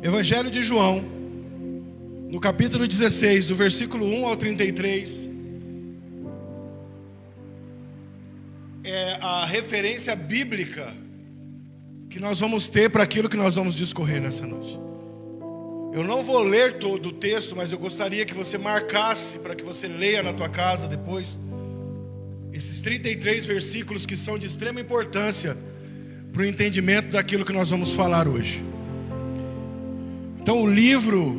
Evangelho de João, no capítulo 16, do versículo 1 ao 33, é a referência bíblica que nós vamos ter para aquilo que nós vamos discorrer nessa noite. Eu não vou ler todo o texto, mas eu gostaria que você marcasse, para que você leia na tua casa depois, esses 33 versículos que são de extrema importância para o entendimento daquilo que nós vamos falar hoje. Então o livro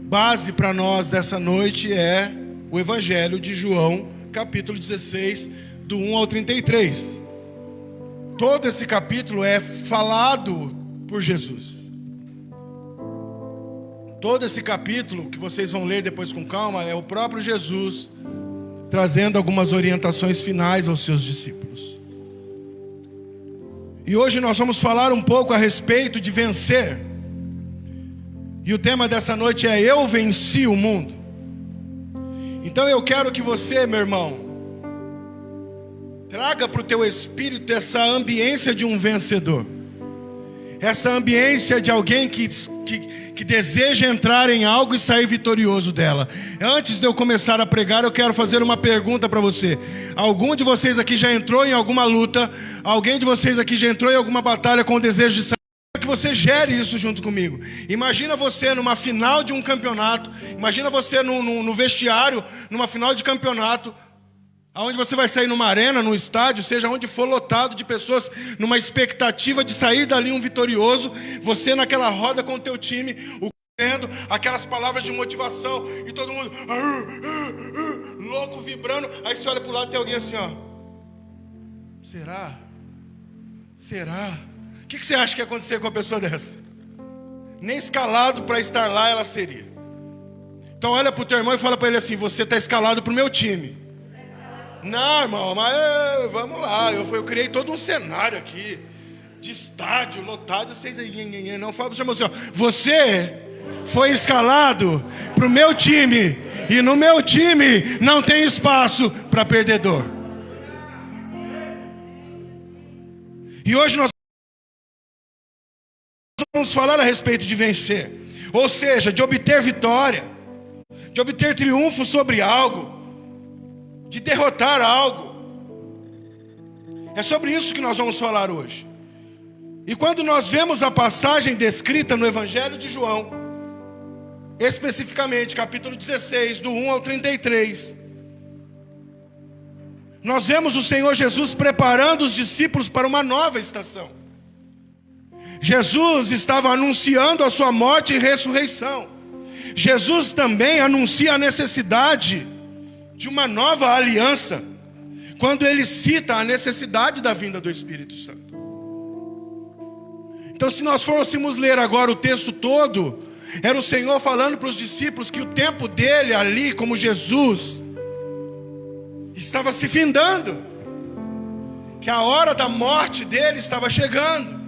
base para nós dessa noite é o Evangelho de João, capítulo 16, do 1 ao 33. Todo esse capítulo é falado por Jesus. Todo esse capítulo, que vocês vão ler depois com calma, é o próprio Jesus trazendo algumas orientações finais aos seus discípulos. E hoje nós vamos falar um pouco a respeito de vencer. E o tema dessa noite é: eu venci o mundo. Então eu quero que você, meu irmão, traga para o teu espírito essa ambiência de um vencedor. Essa ambiência de alguém que deseja entrar em algo e sair vitorioso dela. Antes de eu começar a pregar, eu quero fazer uma pergunta para você. Algum de vocês aqui já entrou em alguma luta? Alguém de vocês aqui já entrou em alguma batalha com o desejo de sair? Que você gere isso junto comigo. Imagina você numa final de um campeonato. Imagina você no vestiário, numa final de campeonato, aonde você vai sair numa arena, num estádio, seja onde for, lotado de pessoas, numa expectativa de sair dali um vitorioso. Você naquela roda com o teu time, correndo, aquelas palavras de motivação, e todo mundo louco, vibrando. Aí você olha para o lado e tem alguém assim, ó. Será? O que você acha que ia acontecer com uma pessoa dessa? Nem escalado para estar lá ela seria. Então olha para o teu irmão e fala para ele assim: você está escalado para o meu time. Não, irmão, mas vamos lá. Eu criei todo um cenário aqui de estádio lotado. Vocês aí, não fala para o seu irmão assim, ó, você foi escalado para o meu time, e no meu time não tem espaço para perdedor. E hoje nós vamos falar a respeito de vencer, ou seja, de obter vitória, de obter triunfo sobre algo, de derrotar algo. É sobre isso que nós vamos falar hoje. E quando nós vemos a passagem descrita no Evangelho de João, especificamente capítulo 16, do 1 ao 33, nós vemos o Senhor Jesus preparando os discípulos para uma nova estação. Jesus estava anunciando a sua morte e ressurreição. Jesus também anuncia a necessidade de uma nova aliança, quando ele cita a necessidade da vinda do Espírito Santo. Então, se nós fôssemos ler agora o texto todo, era o Senhor falando para os discípulos que o tempo dele ali, como Jesus, estava se findando, que a hora da morte dele estava chegando.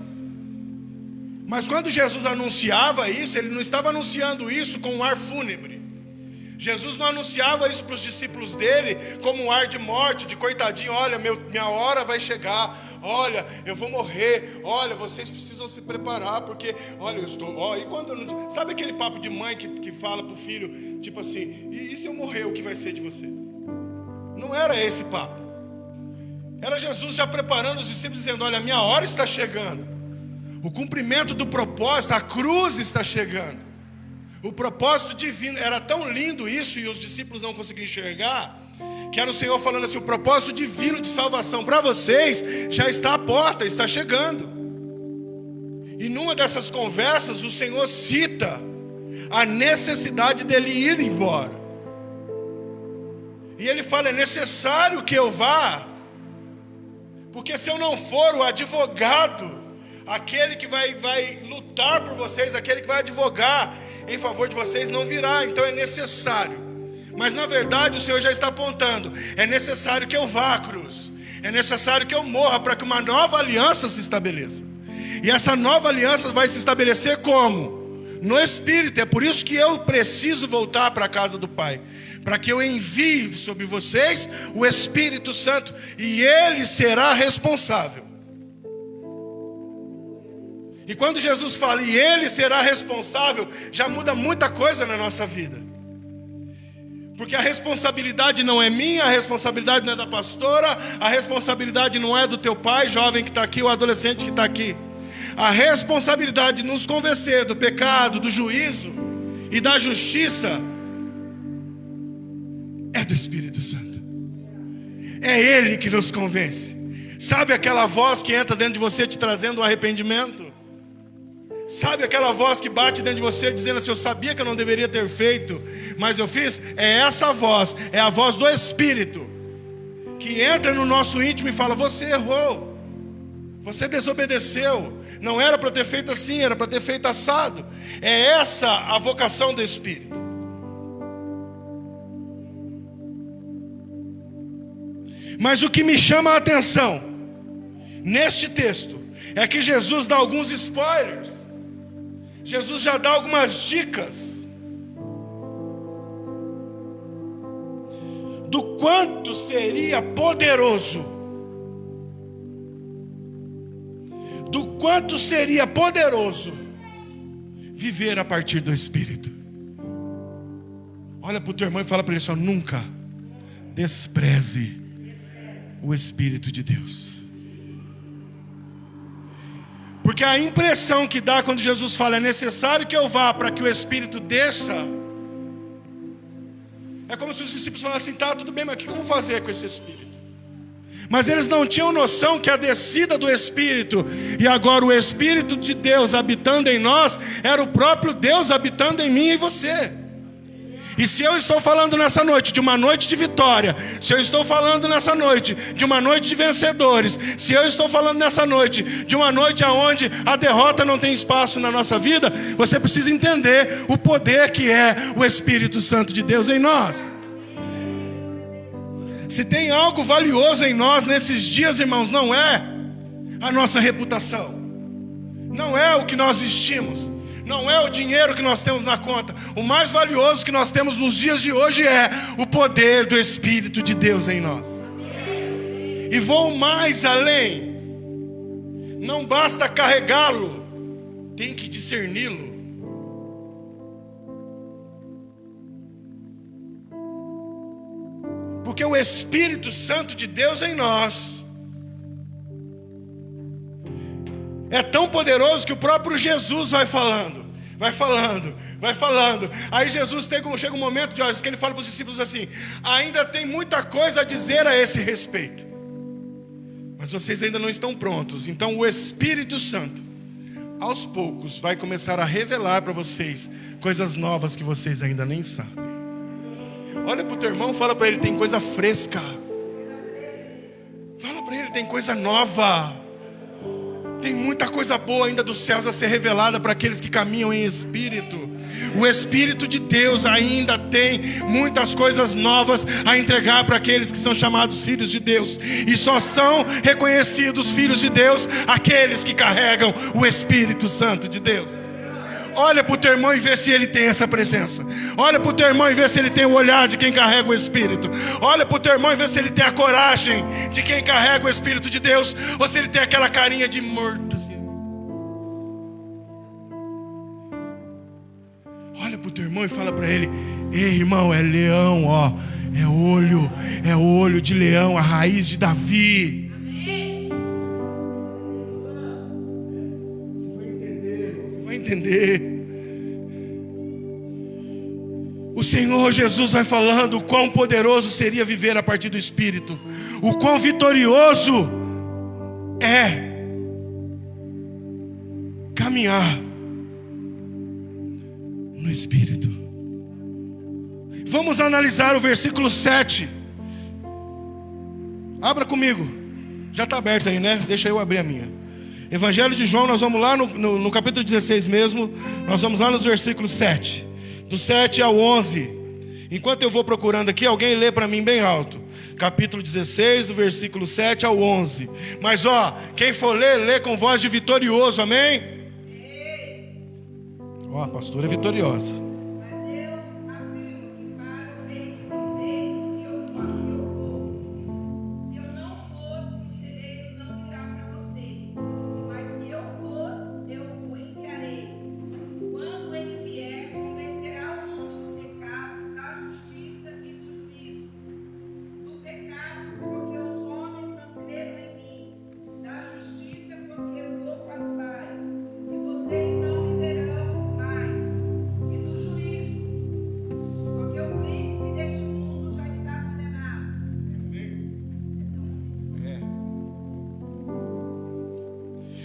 Mas quando Jesus anunciava isso, ele não estava anunciando isso com um ar fúnebre. Jesus não anunciava isso para os discípulos dele como um ar de morte, de coitadinho. Olha, minha hora vai chegar. Olha, eu vou morrer. Olha, vocês precisam se preparar, porque, olha, eu estou... Ó, e quando eu não... Sabe aquele papo de mãe que fala para o filho, tipo assim, e se eu morrer, o que vai ser de você? Não era esse papo. Era Jesus já preparando os discípulos, dizendo: olha, a minha hora está chegando. O cumprimento do propósito, a cruz está chegando. O propósito divino, era tão lindo isso, e os discípulos não conseguiam enxergar, que era o Senhor falando assim: o propósito divino de salvação para vocês já está à porta, está chegando. E numa dessas conversas, o Senhor cita a necessidade dele ir embora. E ele fala: é necessário que eu vá, porque se eu não for, o advogado, aquele que vai lutar por vocês, aquele que vai advogar em favor de vocês, não virá. Então é necessário. Mas na verdade o Senhor já está apontando: é necessário que eu vá à cruz, é necessário que eu morra, para que uma nova aliança se estabeleça. E essa nova aliança vai se estabelecer como? No Espírito. É por isso que eu preciso voltar para a casa do Pai, para que eu envie sobre vocês o Espírito Santo, e Ele será responsável. E quando Jesus fala, e Ele será responsável, já muda muita coisa na nossa vida. Porque a responsabilidade não é minha, a responsabilidade não é da pastora, a responsabilidade não é do teu pai, jovem que está aqui, ou adolescente que está aqui. A responsabilidade de nos convencer do pecado, do juízo e da justiça é do Espírito Santo. É Ele que nos convence. Sabe aquela voz que entra dentro de você te trazendo um arrependimento? Sabe aquela voz que bate dentro de você dizendo assim, eu sabia que eu não deveria ter feito, mas eu fiz? É essa voz, é a voz do Espírito, que entra no nosso íntimo e fala, você errou, você desobedeceu, não era para ter feito assim, era para ter feito assado. É essa a vocação do Espírito. Mas o que me chama a atenção neste texto é que Jesus dá alguns spoilers. Jesus já dá algumas dicas do quanto seria poderoso, viver a partir do Espírito. Olha para o teu irmão e fala para ele assim, nunca despreze o Espírito de Deus. Porque a impressão que dá quando Jesus fala, é necessário que eu vá para que o Espírito desça, é como se os discípulos falassem, tá, tudo bem, mas o que eu vou fazer com esse Espírito? Mas eles não tinham noção que a descida do Espírito, e agora o Espírito de Deus habitando em nós, era o próprio Deus habitando em mim e você. E se eu estou falando nessa noite de uma noite de vitória, se eu estou falando nessa noite de uma noite de vencedores, se eu estou falando nessa noite de uma noite onde a derrota não tem espaço na nossa vida, você precisa entender o poder que é o Espírito Santo de Deus em nós. Se tem algo valioso em nós nesses dias, irmãos, não é a nossa reputação, não é o que nós vestimos, não é o dinheiro que nós temos na conta. O mais valioso que nós temos nos dias de hoje é o poder do Espírito de Deus em nós. E vou mais além. Não basta carregá-lo, tem que discerni-lo. Porque o Espírito Santo de Deus em nós é tão poderoso que o próprio Jesus vai falando. Aí Jesus chega um momento, Jorge, que ele fala para os discípulos assim, ainda tem muita coisa a dizer a esse respeito, mas vocês ainda não estão prontos. Então o Espírito Santo, aos poucos, vai começar a revelar para vocês coisas novas que vocês ainda nem sabem. Olha para o teu irmão, fala para ele, tem coisa fresca. Fala para ele, tem coisa nova. Tem muita coisa boa ainda dos céus a ser revelada para aqueles que caminham em Espírito. O Espírito de Deus ainda tem muitas coisas novas a entregar para aqueles que são chamados filhos de Deus. E só são reconhecidos filhos de Deus aqueles que carregam o Espírito Santo de Deus. Olha para o teu irmão e vê se ele tem essa presença. Olha para o teu irmão e vê se ele tem o olhar de quem carrega o Espírito. Olha para o teu irmão e vê se ele tem a coragem de quem carrega o Espírito de Deus, ou se ele tem aquela carinha de morto. Olha para o teu irmão e fala para ele, ei irmão, é leão, ó, é olho de leão, a raiz de Davi. Entender. O Senhor Jesus vai falando o quão poderoso seria viver a partir do Espírito, o quão vitorioso é caminhar no Espírito. Vamos analisar o versículo 7. Abra comigo. Já está aberto aí, né? Deixa eu abrir a minha. Evangelho de João, nós vamos lá no capítulo 16 mesmo. Nós vamos lá nos versículos 7. Do 7 ao 11. Enquanto eu vou procurando aqui, alguém lê para mim bem alto. Capítulo 16, do versículo 7 ao 11. Mas ó, quem for ler, lê com voz de vitorioso, amém? Ó, a pastora é vitoriosa.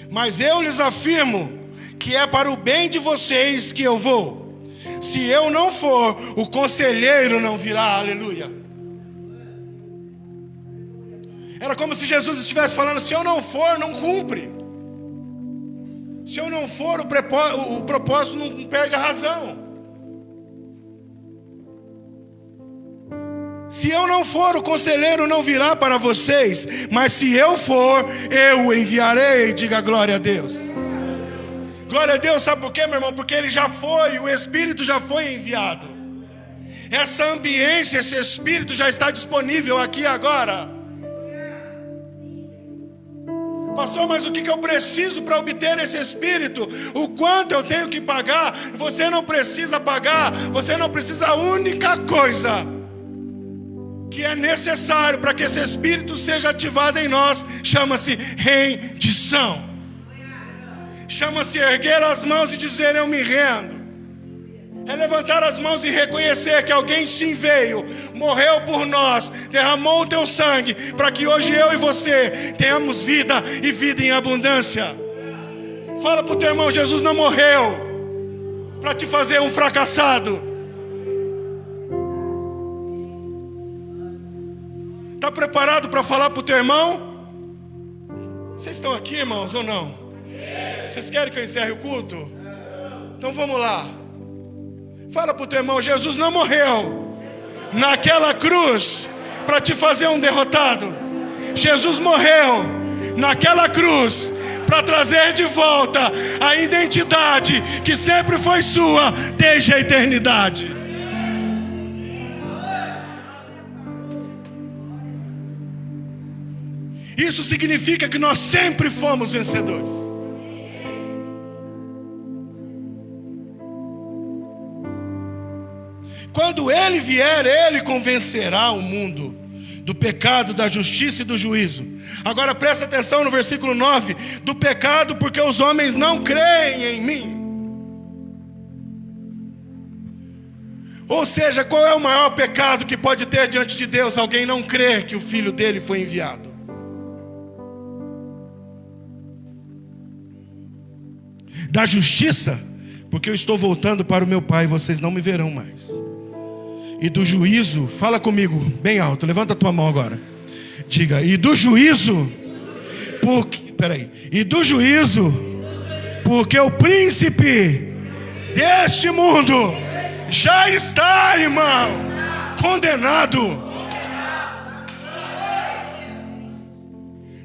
Mas eu lhes afirmo que é para o bem de vocês que eu vou. Se eu não for, o conselheiro não virá. Aleluia. Era como se Jesus estivesse falando: se eu não for, não cumpre. Se eu não for, o propósito não perde a razão. Se eu não for, o conselheiro não virá para vocês. Mas se eu for, eu o enviarei. Diga glória a Deus. Glória a Deus, sabe por quê, meu irmão? Porque ele já foi, o Espírito já foi enviado. Essa ambiência, esse Espírito já está disponível aqui agora. Pastor, mas o que eu preciso para obter esse Espírito? O quanto eu tenho que pagar? Você não precisa pagar. Você não precisa. A única coisa que é necessário para que esse Espírito seja ativado em nós chama-se rendição. Chama-se erguer as mãos e dizer: eu me rendo. É levantar as mãos e reconhecer que alguém sim veio, morreu por nós, derramou o teu sangue, para que hoje eu e você tenhamos vida e vida em abundância. Fala para o teu irmão: Jesus não morreu para te fazer um fracassado. Está preparado para falar para o teu irmão? Vocês estão aqui, irmãos, ou não? Vocês querem que eu encerre o culto? Então vamos lá. Fala para o teu irmão: Jesus não morreu naquela cruz para te fazer um derrotado. Jesus morreu naquela cruz para trazer de volta a identidade que sempre foi sua desde a eternidade. Isso significa que nós sempre fomos vencedores. Quando Ele vier, Ele convencerá o mundo do pecado, da justiça e do juízo. Agora presta atenção no versículo 9: do pecado, porque os homens não creem em mim. Ou seja, qual é o maior pecado que pode ter diante de Deus? Alguém não crer que o Filho dele foi enviado. Da justiça, porque eu estou voltando para o meu Pai e vocês não me verão mais. E do juízo, fala comigo bem alto, levanta a tua mão agora. Diga: e do juízo, e do juízo, porque o príncipe deste mundo já está, irmão, condenado.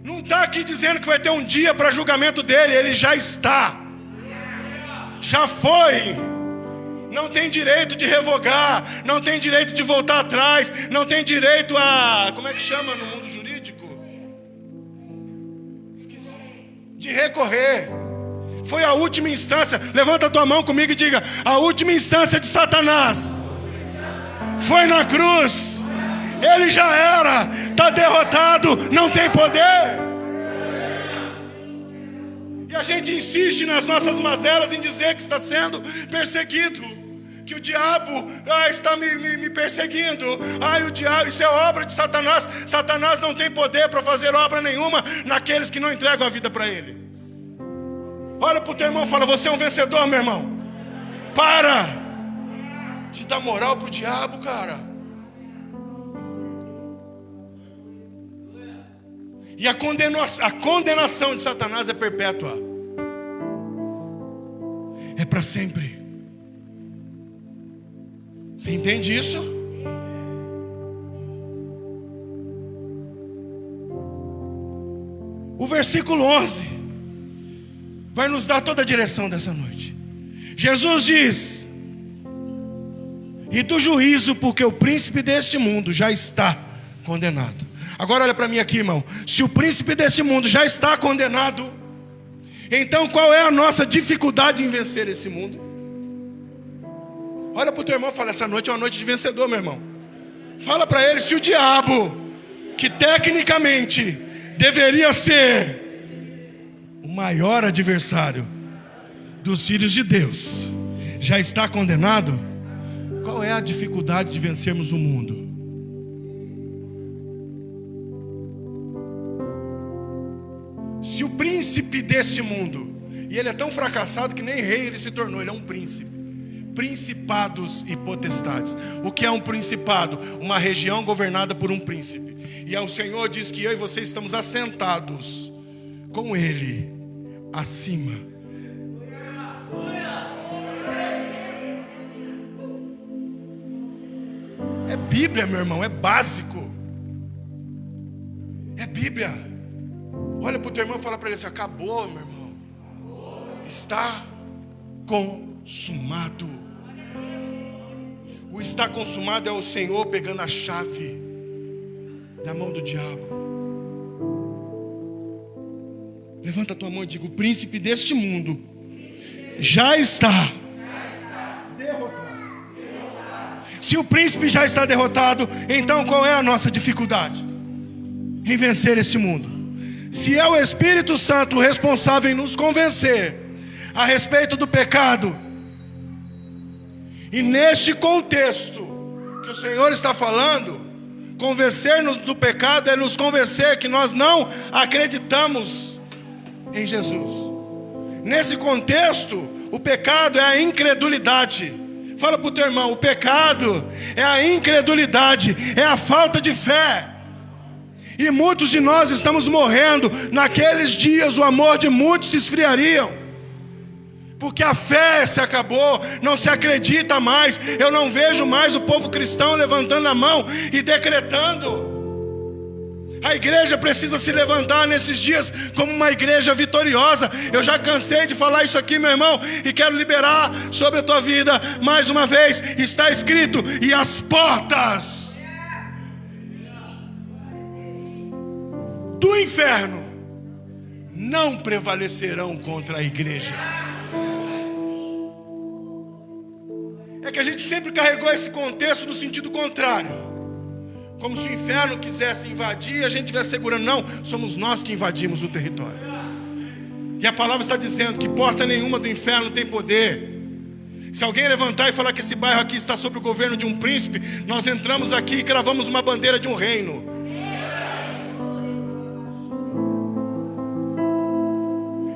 Não está aqui dizendo que vai ter um dia para julgamento dele, ele já está. Já foi. Não tem direito de revogar, não tem direito de voltar atrás, não tem direito a... como é que chama no mundo jurídico? Esqueci. De recorrer. Foi a última instância. Levanta a tua mão comigo e diga: a última instância de Satanás foi na cruz. Ele já era, está derrotado, não tem poder. E a gente insiste nas nossas mazelas em dizer que está sendo perseguido, que o diabo está me perseguindo. O diabo, isso é obra de Satanás. Satanás não tem poder para fazer obra nenhuma naqueles que não entregam a vida para ele. Olha para o teu irmão e fala: você é um vencedor, meu irmão. Para de dar moral para o diabo, cara. E a condenação de Satanás é perpétua. É para sempre. Você entende isso? O versículo 11 vai nos dar toda a direção dessa noite. Jesus diz: e do juízo, porque o príncipe deste mundo já está condenado. Agora olha para mim aqui, irmão. Se o príncipe deste mundo já está condenado, então qual é a nossa dificuldade em vencer esse mundo? Olha para o teu irmão e fala: essa noite é uma noite de vencedor, meu irmão. Fala para ele: se o diabo, que tecnicamente deveria ser o maior adversário dos filhos de Deus, já está condenado, qual é a dificuldade de vencermos o mundo? Se o príncipe príncipe desse mundo. E ele é tão fracassado que nem rei ele se tornou, ele é um príncipe. Principados e potestades. O que é um principado? Uma região governada por um príncipe. E o Senhor diz que eu e você estamos assentados com Ele acima. É Bíblia, meu irmão, é básico. É Bíblia. Olha para o teu irmão e fala para ele assim: acabou, meu irmão. Está consumado. O está consumado é o Senhor pegando a chave da mão do diabo. Levanta a tua mão e diga: o príncipe deste mundo já está derrotado. Se o príncipe já está derrotado, então qual é a nossa dificuldade em vencer esse mundo? Se é o Espírito Santo o responsável em nos convencer a respeito do pecado, e neste contexto que o Senhor está falando, convencer-nos do pecado é nos convencer que nós não acreditamos em Jesus. Nesse contexto, o pecado é a incredulidade. Fala para o teu irmão: o pecado é a incredulidade, é a falta de fé. E muitos de nós estamos morrendo. Naqueles dias o amor de muitos se esfriariam, porque a fé se acabou, não se acredita mais. Eu não vejo mais o povo cristão levantando a mão e decretando. A igreja precisa se levantar nesses dias como uma igreja vitoriosa. Eu já cansei de falar isso aqui, meu irmão, e quero liberar sobre a tua vida mais uma vez. Está escrito: e as portas do inferno não prevalecerão contra a igreja. É que a gente sempre carregou esse contexto no sentido contrário, como se o inferno quisesse invadir e a gente estivesse segurando. Não, somos nós que invadimos o território. E a palavra está dizendo que porta nenhuma do inferno tem poder. Se alguém levantar e falar que esse bairro aqui está sob o governo de um príncipe, nós entramos aqui e cravamos uma bandeira de um reino.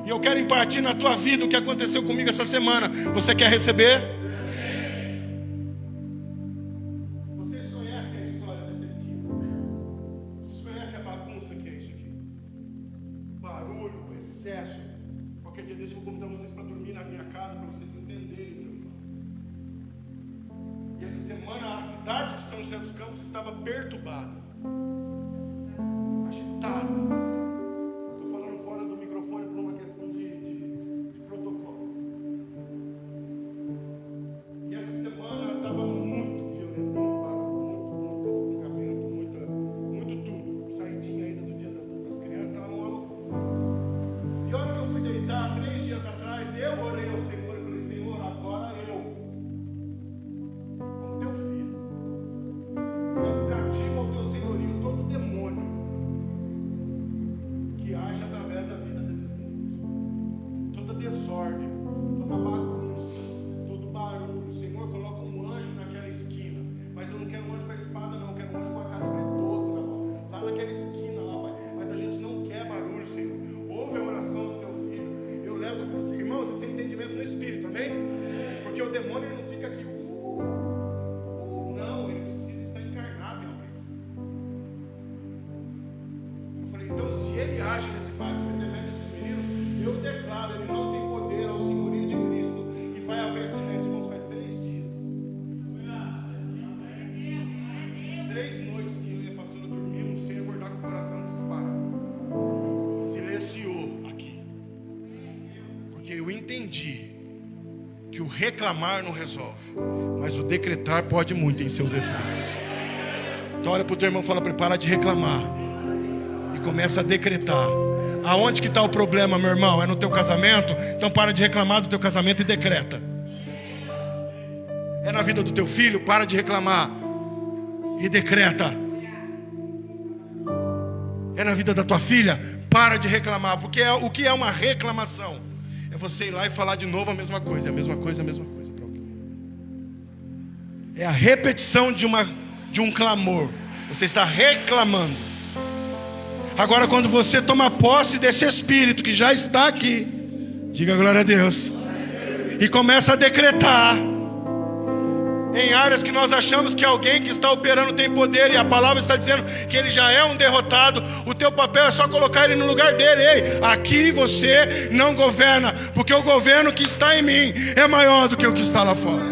E eu quero impartir na tua vida o que aconteceu comigo essa semana. Você quer receber? Qualquer dia desse eu vou convidar vocês para dormir na minha casa, para vocês entenderem o que eu falo. E essa semana a cidade de São José dos Campos estava perturbada, agitada. Estou falando fora do microfone por uma questão de protocolo. E essa semana estava muito violento, muito espancamento, muito tudo. Saidinha ainda do dia das crianças, estava uma loucura. E a hora que eu fui deitar, 3 dias atrás, eu orei ao Senhor e falei: Senhor, agora eu, como teu filho, levo cativo ao teu senhorio todo demônio que age através da vida desses meninos. Toda desordem, toda bagunça, todo barulho. Senhor, coloca um anjo naquela esquina. Mas eu não quero um anjo com a espada, não. Eu quero um anjo com a calibre 12 na mão. Lá naquela esquina, lá, Pai. Mas a gente não quer barulho, Senhor. Ouve a oração do teu filho. Eu levo, irmãos, esse entendimento no espírito, amém? Porque o demônio ele não fica aqui. Não, ele precisa estar encarnado em alguém. Eu falei: então, se ele age nesse bairro, por intermédio desses meninos, eu declaro: ele não tem poder ao senhorio de Cristo. E vai haver silêncio, irmãos. Faz 3 dias, 3 noites que eu e a pastora dormimos sem acordar com o coração disparado. Silenciou aqui, porque eu entendi que o reclamar não resolve, mas o decretar pode muito em seus efeitos. Então olha para o teu irmão e fala: prepara de reclamar e começa a decretar. Aonde que está o problema, meu irmão? É no teu casamento? Então para de reclamar do teu casamento e decreta. É na vida do teu filho? Para de reclamar e decreta. É na vida da tua filha? Para de reclamar. Porque o que é uma reclamação? É você ir lá e falar de novo a mesma coisa. É a mesma coisa, é a mesma coisa para alguém. É a repetição de um clamor. Você está reclamando. Agora, quando você toma posse desse Espírito que já está aqui, diga glória a Deus, e começa a decretar em áreas que nós achamos que alguém que está operando tem poder, e a palavra está dizendo que ele já é um derrotado. O teu papel é só colocar ele no lugar dele. Ei, aqui você não governa, porque o governo que está em mim é maior do que o que está lá fora.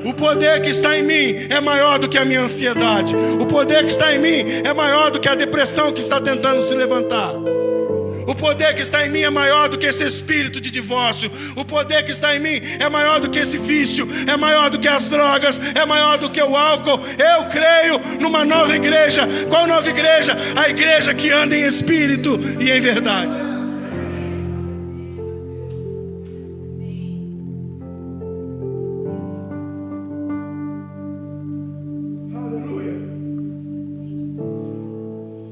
O poder que está em mim é maior do que a minha ansiedade. O poder que está em mim é maior do que a depressão que está tentando se levantar. O poder que está em mim é maior do que esse espírito de divórcio. O poder que está em mim é maior do que esse vício, é maior do que as drogas, é maior do que o álcool. Eu creio numa nova igreja. Qual nova igreja? A igreja que anda em espírito e em verdade.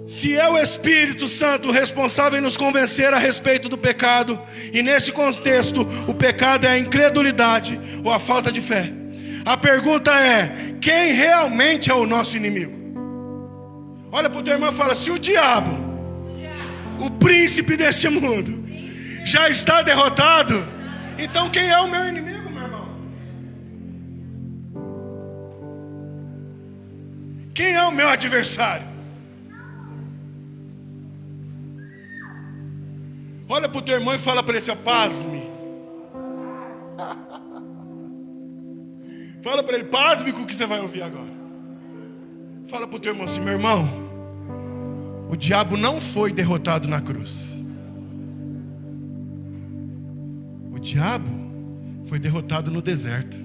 Se é o Espírito Santo responsável em nos convencer a respeito do pecado, e nesse contexto o pecado é a incredulidade ou a falta de fé, a pergunta é: quem realmente é o nosso inimigo? Olha para o teu irmão e fala: se o diabo, o príncipe deste mundo, já está derrotado, então quem é o meu inimigo, meu irmão? Quem é o meu adversário? Olha para o teu irmão e fala para ele assim: pasme. Fala para ele: pasme com o que você vai ouvir agora. Fala para o teu irmão assim: meu irmão, o diabo não foi derrotado na cruz. O diabo foi derrotado no deserto.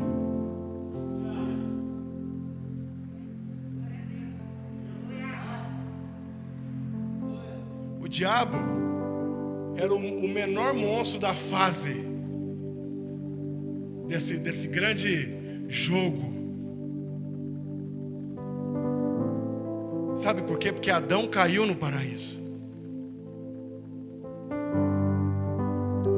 O diabo era o menor monstro da fase desse grande jogo. Sabe por quê? Porque Adão caiu no paraíso.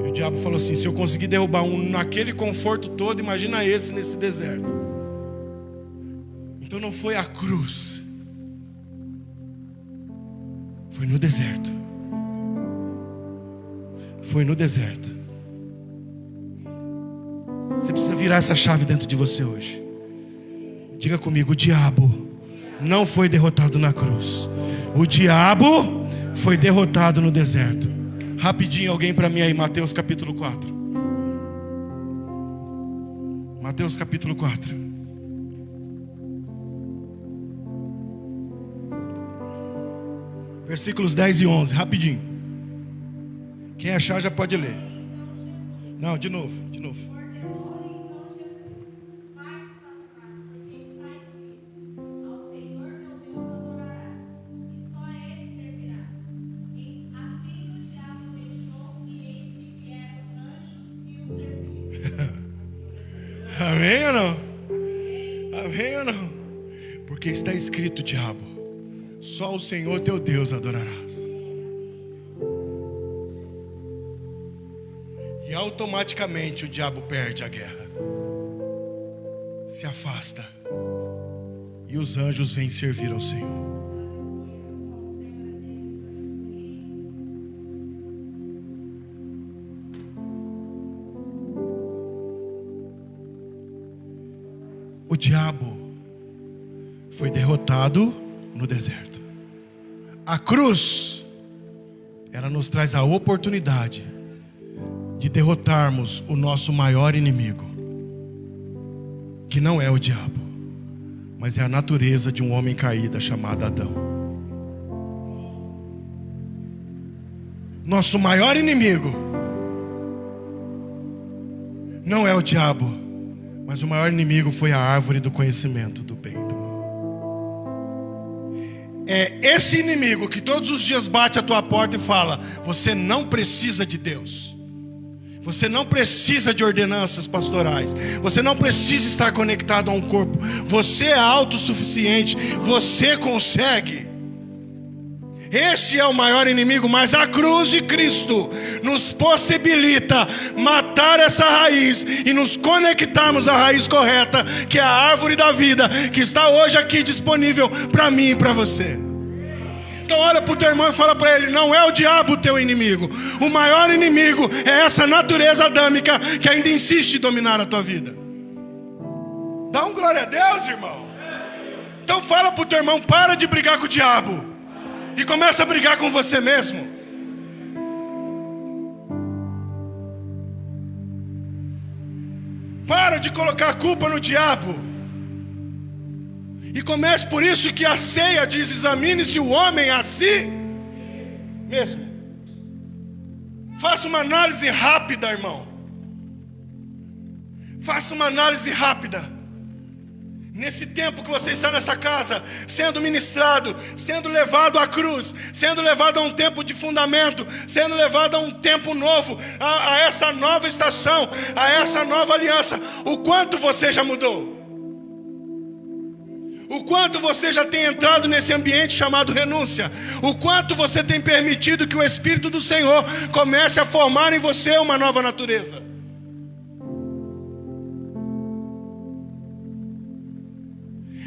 E o diabo falou assim: se eu conseguir derrubar um naquele conforto todo, imagina esse nesse deserto. Então não foi a cruz, foi no deserto. Foi no deserto. Você precisa virar essa chave dentro de você hoje. Diga comigo: o diabo não foi derrotado na cruz. O diabo foi derrotado no deserto. Rapidinho, alguém para mim aí, Mateus capítulo 4. Mateus capítulo 4. Versículos 10 e 11, rapidinho. Quem achar já pode ler. Não, de novo. Amém ou não? Amém ou não? Porque está escrito: diabo, só o Senhor teu Deus adorarás. E automaticamente o diabo perde a guerra, se afasta, e os anjos vêm servir ao Senhor. O diabo foi derrotado no deserto. A cruz, ela nos traz a oportunidade de derrotarmos o nosso maior inimigo, que não é o diabo, mas é a natureza de um homem caído chamado Adão. Nosso maior inimigo não é o diabo, mas o maior inimigo foi a árvore do conhecimento do bem e do mal. É esse inimigo que todos os dias bate à tua porta e fala: você não precisa de Deus. Você não precisa de ordenanças pastorais. Você não precisa estar conectado a um corpo. Você é autossuficiente. Você consegue. Esse é o maior inimigo, mas a cruz de Cristo nos possibilita matar essa raiz e nos conectarmos à raiz correta, que é a árvore da vida, que está hoje aqui disponível para mim e para você. Então olha para o teu irmão e fala para ele: não é o diabo o teu inimigo. O maior inimigo é essa natureza adâmica que ainda insiste em dominar a tua vida. Dá um glória a Deus, irmão. Então fala para o teu irmão: para de brigar com o diabo e começa a brigar com você mesmo. Para de colocar a culpa no diabo. E comece por isso que a ceia diz: examine-se o homem a si mesmo. Faça uma análise rápida, irmão. Faça uma análise rápida. Nesse tempo que você está nessa casa, sendo ministrado, sendo levado à cruz, sendo levado a um tempo de fundamento, sendo levado a um tempo novo, a essa nova estação, a essa nova aliança, o quanto você já mudou? O quanto você já tem entrado nesse ambiente chamado renúncia? O quanto você tem permitido que o Espírito do Senhor comece a formar em você uma nova natureza?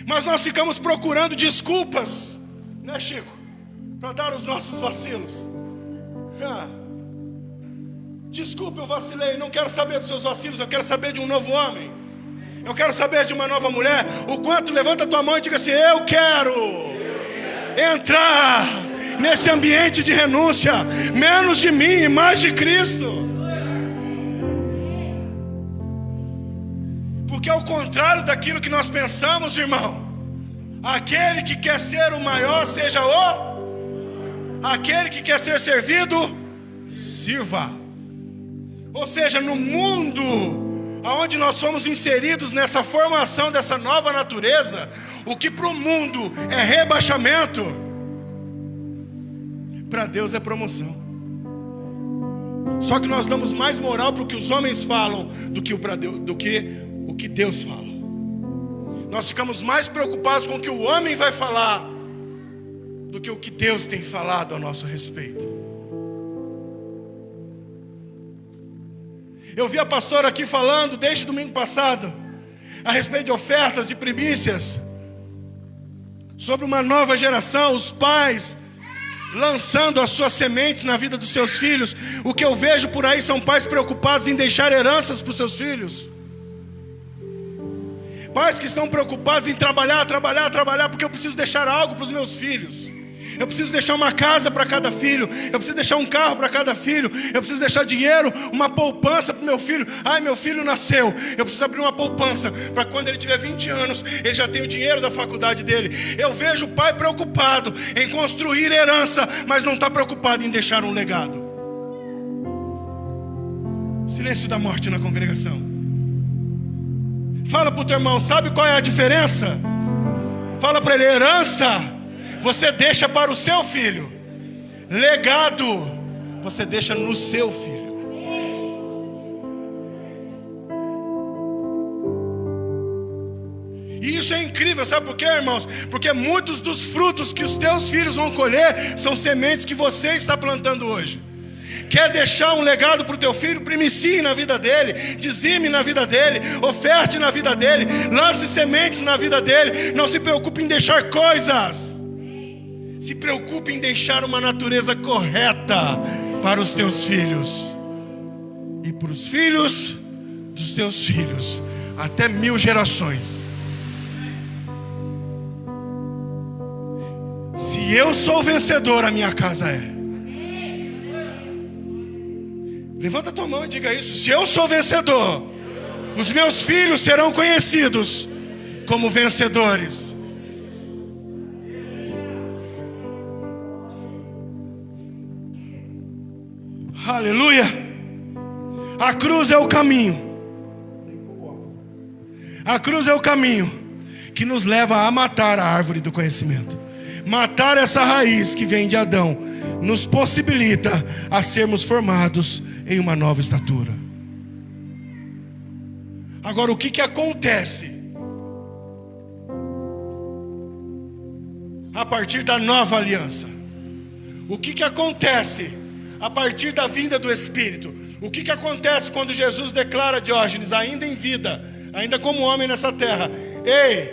Mas nós ficamos procurando desculpas, né, Chico? Para dar os nossos vacilos. Desculpa, eu vacilei, não quero saber dos seus vacilos, eu quero saber de um novo homem. Eu quero saber de uma nova mulher. O quanto, levanta a tua mão e diga assim: eu quero entrar nesse ambiente de renúncia. Menos de mim e mais de Cristo. Porque ao contrário daquilo que nós pensamos, irmão, aquele que quer ser o maior, seja aquele que quer ser servido, sirva. Ou seja, no mundo onde nós somos inseridos nessa formação dessa nova natureza, o que para o mundo é rebaixamento, para Deus é promoção. Só que nós damos mais moral para o que os homens falam do que o que Deus fala. Nós ficamos mais preocupados com o que o homem vai falar do que o que Deus tem falado a nosso respeito. Eu vi a pastora aqui falando desde domingo passado a respeito de ofertas, de primícias, sobre uma nova geração, os pais lançando as suas sementes na vida dos seus filhos. O que eu vejo por aí são pais preocupados em deixar heranças para os seus filhos. Pais que estão preocupados em trabalhar, porque eu preciso deixar algo para os meus filhos. Eu preciso deixar uma casa para cada filho. Eu preciso deixar um carro para cada filho. Eu preciso deixar dinheiro, uma poupança para o meu filho. Ai, meu filho nasceu. Eu preciso abrir uma poupança para quando ele tiver 20 anos, ele já tem o dinheiro da faculdade dele. Eu vejo o pai preocupado em construir herança, mas não está preocupado em deixar um legado. Silêncio da morte na congregação. Fala para o teu irmão: sabe qual é a diferença? Fala para ele: herança você deixa para o seu filho, legado você deixa no seu filho. E isso é incrível, sabe por quê, irmãos? Porque muitos dos frutos que os teus filhos vão colher são sementes que você está plantando hoje. Quer deixar um legado para o teu filho? Primicie na vida dele, dizime na vida dele, oferte na vida dele, lance sementes na vida dele. Não se preocupe em deixar coisas, se preocupe em deixar uma natureza correta para os teus filhos e para os filhos dos teus filhos, até 1000 gerações. Se eu sou vencedor, a minha casa é. Levanta a tua mão e diga isso: se eu sou vencedor, os meus filhos serão conhecidos como vencedores. Aleluia. A cruz é o caminho. A cruz é o caminho que nos leva a matar a árvore do conhecimento. Matar essa raiz que vem de Adão nos possibilita a sermos formados em uma nova estatura. Agora, o que acontece a partir da nova aliança? O que acontece a partir da vinda do Espírito? O que acontece quando Jesus declara a Diógenes, ainda em vida, ainda como homem nessa terra: ei,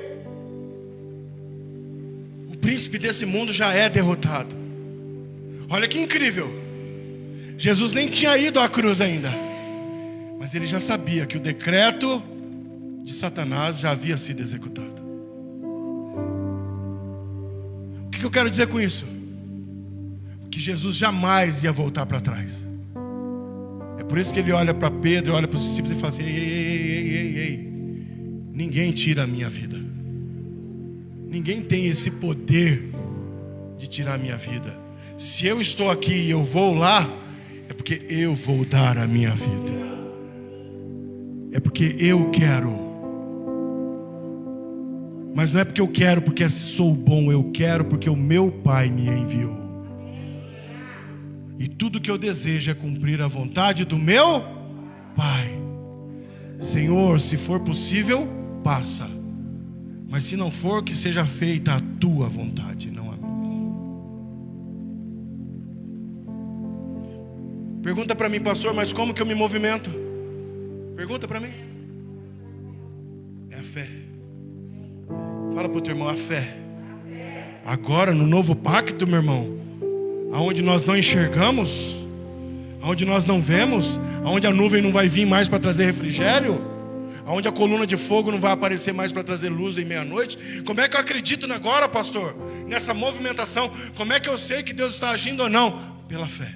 o príncipe desse mundo já é derrotado. Olha que incrível. Jesus nem tinha ido à cruz ainda, mas ele já sabia que o decreto de Satanás já havia sido executado. O que eu quero dizer com isso? Que Jesus jamais ia voltar para trás. É por isso que ele olha para Pedro, olha para os discípulos e fala assim: ei, ninguém tira a minha vida. Ninguém tem esse poder de tirar a minha vida. Se eu estou aqui e eu vou lá, é porque eu vou dar a minha vida. É porque eu quero. Mas não é porque eu quero porque sou bom, eu quero porque o meu Pai me enviou. E tudo que eu desejo é cumprir a vontade do meu Pai. Senhor, se for possível, passa. Mas se não for, que seja feita a tua vontade, não a minha. Pergunta para mim, pastor, mas como que eu me movimento? Pergunta para mim. É a fé. Fala para o teu irmão, a fé. Agora, no novo pacto, meu irmão, aonde nós não enxergamos, aonde nós não vemos, aonde a nuvem não vai vir mais para trazer refrigério, aonde a coluna de fogo não vai aparecer mais para trazer luz em meia-noite. Como é que eu acredito agora, pastor, nessa movimentação? Como é que eu sei que Deus está agindo ou não? Pela fé.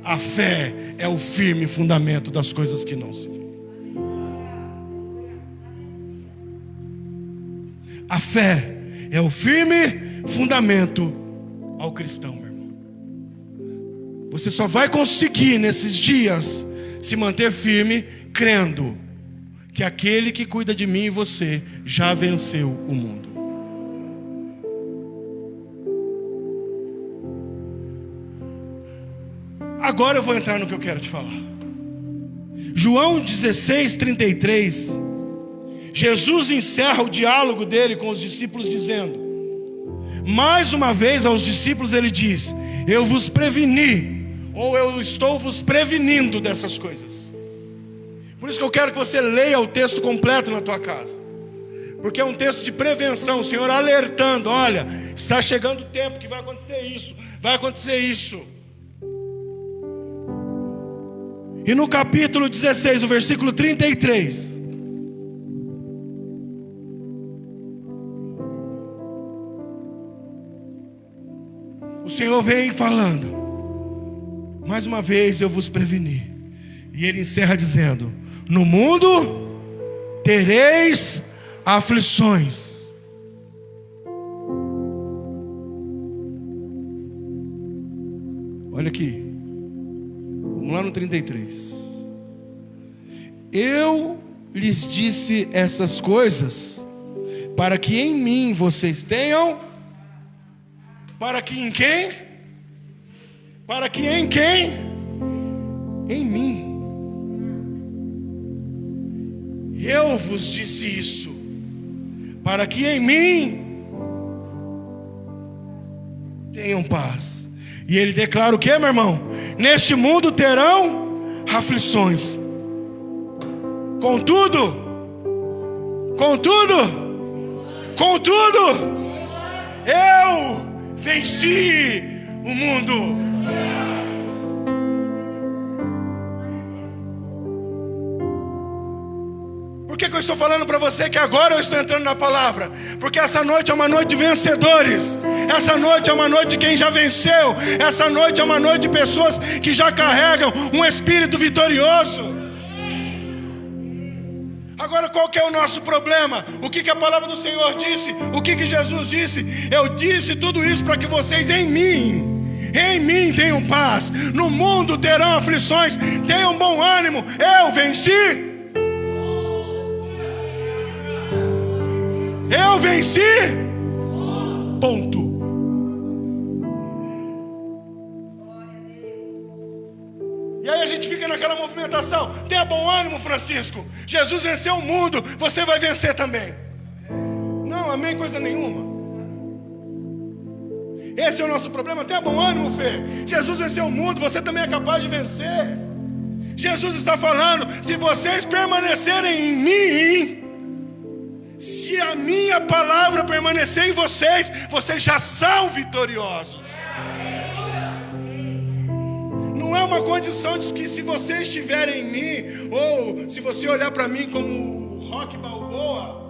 A fé é o firme fundamento das coisas que não se vêem. A fé é o firme fundamento ao cristão, meu irmão. Você só vai conseguir nesses dias se manter firme, crendo que aquele que cuida de mim e você já venceu o mundo. Agora eu vou entrar no que eu quero te falar. João 16:33. Jesus encerra o diálogo dele com os discípulos dizendo, mais uma vez aos discípulos ele diz: eu vos preveni, ou eu estou vos prevenindo dessas coisas. Por isso que eu quero que você leia o texto completo na tua casa, porque é um texto de prevenção, o Senhor alertando: olha, está chegando o tempo que vai acontecer isso, vai acontecer isso. E no capítulo 16, o versículo 33, o Senhor vem falando: mais uma vez eu vos preveni. E ele encerra dizendo: no mundo tereis aflições. Olha aqui, vamos lá no 33. Eu lhes disse essas coisas para que em mim vocês tenham. Para que em quem? Para que em quem? Em mim. Eu vos disse isso para que em mim tenham paz. E ele declara o que, meu irmão? Neste mundo terão aflições. Contudo, eu venci o mundo. Por que eu estou falando para você que agora eu estou entrando na palavra? Porque essa noite é uma noite de vencedores. Essa noite é uma noite de quem já venceu. Essa noite é uma noite de pessoas que já carregam um espírito vitorioso. Agora, qual que é o nosso problema? O que a palavra do Senhor disse? O que Jesus disse? Eu disse tudo isso para que vocês em mim tenham paz. No mundo terão aflições. Tenham bom ânimo. Eu venci. Eu venci. Ponto. E aí a gente fica naquela movimentação. Tenha bom ânimo, Francisco. Jesus venceu o mundo, você vai vencer também. Não, amém, coisa nenhuma. Esse é o nosso problema. Tenha bom ânimo, Fê. Jesus venceu o mundo, você também é capaz de vencer. Jesus está falando: se vocês permanecerem em mim, Se a minha palavra permanecer em vocês, vocês já são vitoriosos. Não é uma condição de que se você estiver em mim, ou se você olhar para mim como Rock Balboa,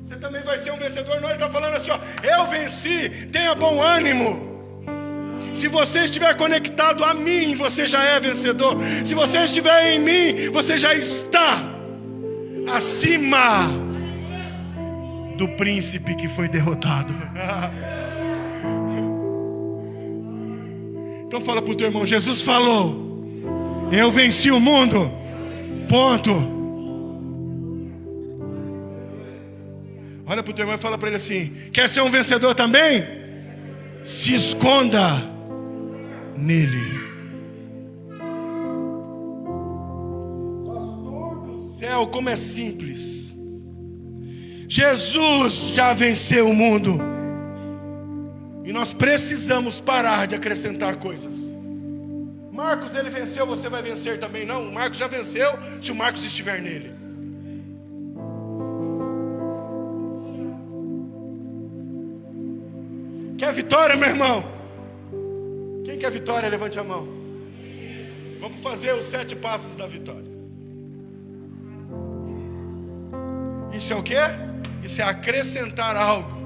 você também vai ser um vencedor. Não, ele está falando assim, ó, eu venci, tenha bom ânimo. Se você estiver conectado a mim, você já é vencedor. Se você estiver em mim, você já está acima do príncipe que foi derrotado. Então fala para o teu irmão, Jesus falou, eu venci o mundo, ponto. Olha para o teu irmão e fala para ele assim, quer ser um vencedor também? Se esconda nele. Pastor do céu, como é simples. Jesus já venceu o mundo. E nós precisamos parar de acrescentar coisas. Marcos, ele venceu, você vai vencer também. Não, o Marcos já venceu se o Marcos estiver nele. Quer vitória, meu irmão? Quem quer vitória, levante a mão. Vamos fazer os 7 passos da vitória. Isso é o quê? Isso é acrescentar algo.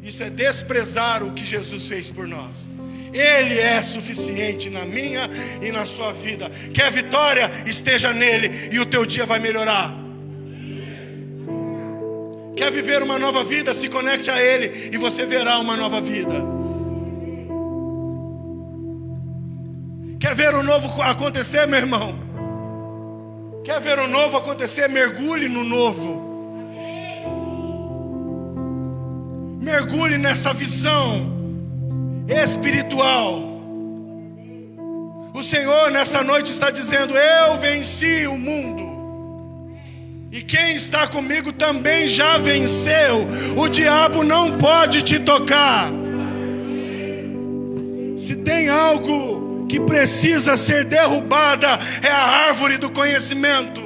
Isso é desprezar o que Jesus fez por nós. Ele é suficiente na minha e na sua vida. Quer vitória? Esteja nele e o teu dia vai melhorar. Quer viver uma nova vida? Se conecte a ele e você verá uma nova vida. Quer ver o novo acontecer, meu irmão? Quer ver o novo acontecer? Mergulhe no novo. Mergulhe nessa visão espiritual. O Senhor nessa noite está dizendo, eu venci o mundo. E quem está comigo também já venceu. O diabo não pode te tocar. Se tem algo que precisa ser derrubada, é a árvore do conhecimento.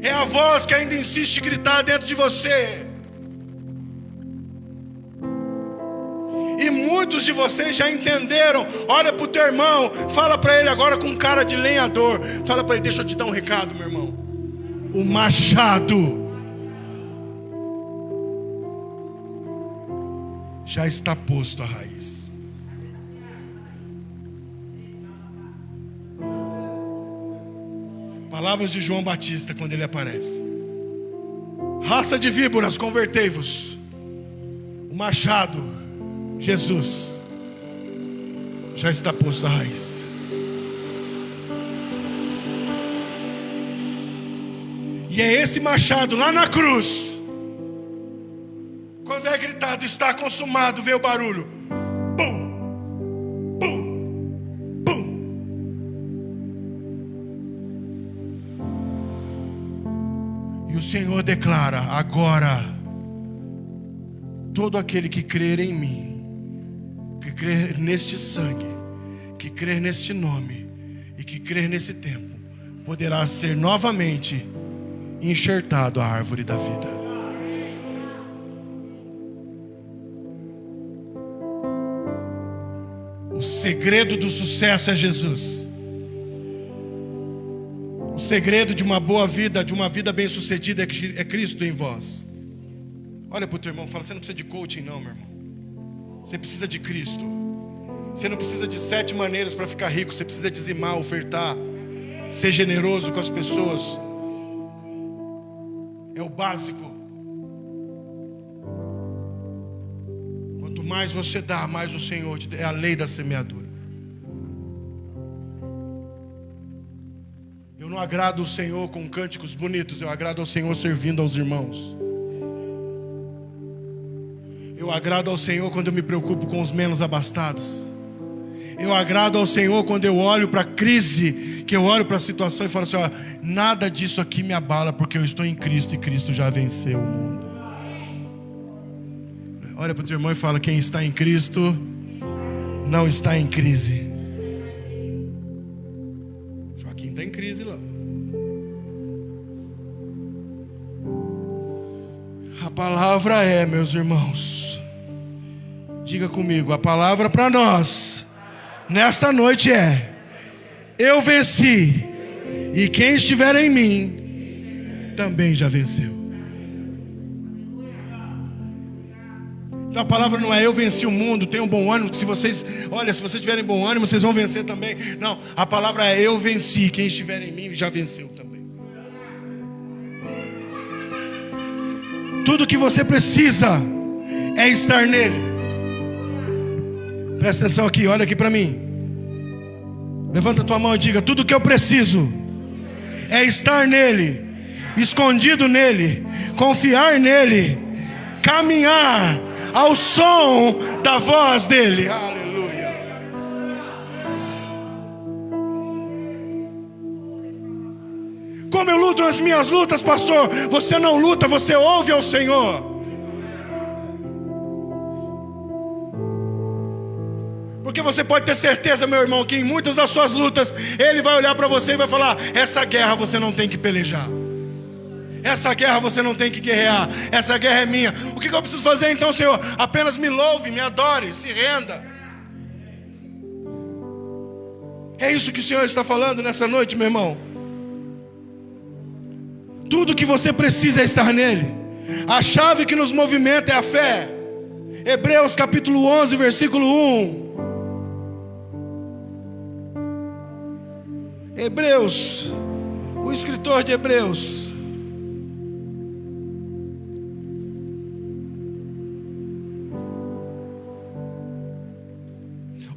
É a voz que ainda insiste em gritar dentro de você. E muitos de vocês já entenderam. Olha para o teu irmão, fala para ele agora com cara de lenhador. Fala para ele, deixa eu te dar um recado, meu irmão. O machado já está posto à raiz. Palavras de João Batista quando ele aparece. Raça de víboras, convertei-vos. O machado, Jesus, já está posto à raiz. E é esse machado lá na cruz, quando é gritado, está consumado, vê o barulho. Bum, bum, bum. E o Senhor declara, agora, todo aquele que crer em mim, que crer neste sangue, que crer neste nome e que crer nesse tempo, poderá ser novamente enxertado a árvore da vida. O segredo do sucesso é Jesus. O segredo de uma boa vida, de uma vida bem sucedida é Cristo em vós. Olha para o teu irmão e fala, você não precisa de coaching não, meu irmão. Você precisa de Cristo. Você não precisa de 7 maneiras para ficar rico. Você precisa dizimar, ofertar, ser generoso com as pessoas. É o básico. Quanto mais você dá, mais o Senhor te dá. É a lei da semeadura. Eu não agrado o Senhor com cânticos bonitos. Eu agrado ao Senhor servindo aos irmãos. Eu agrado ao Senhor quando eu me preocupo com os menos abastados. Eu agrado ao Senhor quando eu olho para a crise, que eu olho para a situação e falo assim, ó, nada disso aqui me abala, porque eu estou em Cristo e Cristo já venceu o mundo. Olha para o teu irmão e fala, quem está em Cristo não está em crise. Joaquim está em crise lá. A palavra é, meus irmãos, diga comigo, a palavra para nós nesta noite é: eu venci, e quem estiver em mim também já venceu. Então a palavra não é eu venci o mundo, tenham bom ânimo, se vocês tiverem bom ânimo, vocês vão vencer também. Não, a palavra é eu venci, quem estiver em mim já venceu também. Tudo que você precisa é estar nele. Presta atenção aqui, olha aqui para mim. Levanta a tua mão e diga: tudo que eu preciso é estar nele, escondido nele, confiar nele, caminhar ao som da voz dele. Aleluia. Como eu luto as minhas lutas, pastor? Você não luta, você ouve ao Senhor. Porque você pode ter certeza, meu irmão, que em muitas das suas lutas Ele vai olhar para você e vai falar: essa guerra você não tem que pelejar, essa guerra você não tem que guerrear, essa guerra é minha. O que eu preciso fazer então, Senhor? Apenas me louve, me adore, se renda. É isso que o Senhor está falando nessa noite, meu irmão. Tudo que você precisa é estar nele. A chave que nos movimenta é a fé. Hebreus capítulo 11, versículo 1. Hebreus, o escritor de Hebreus.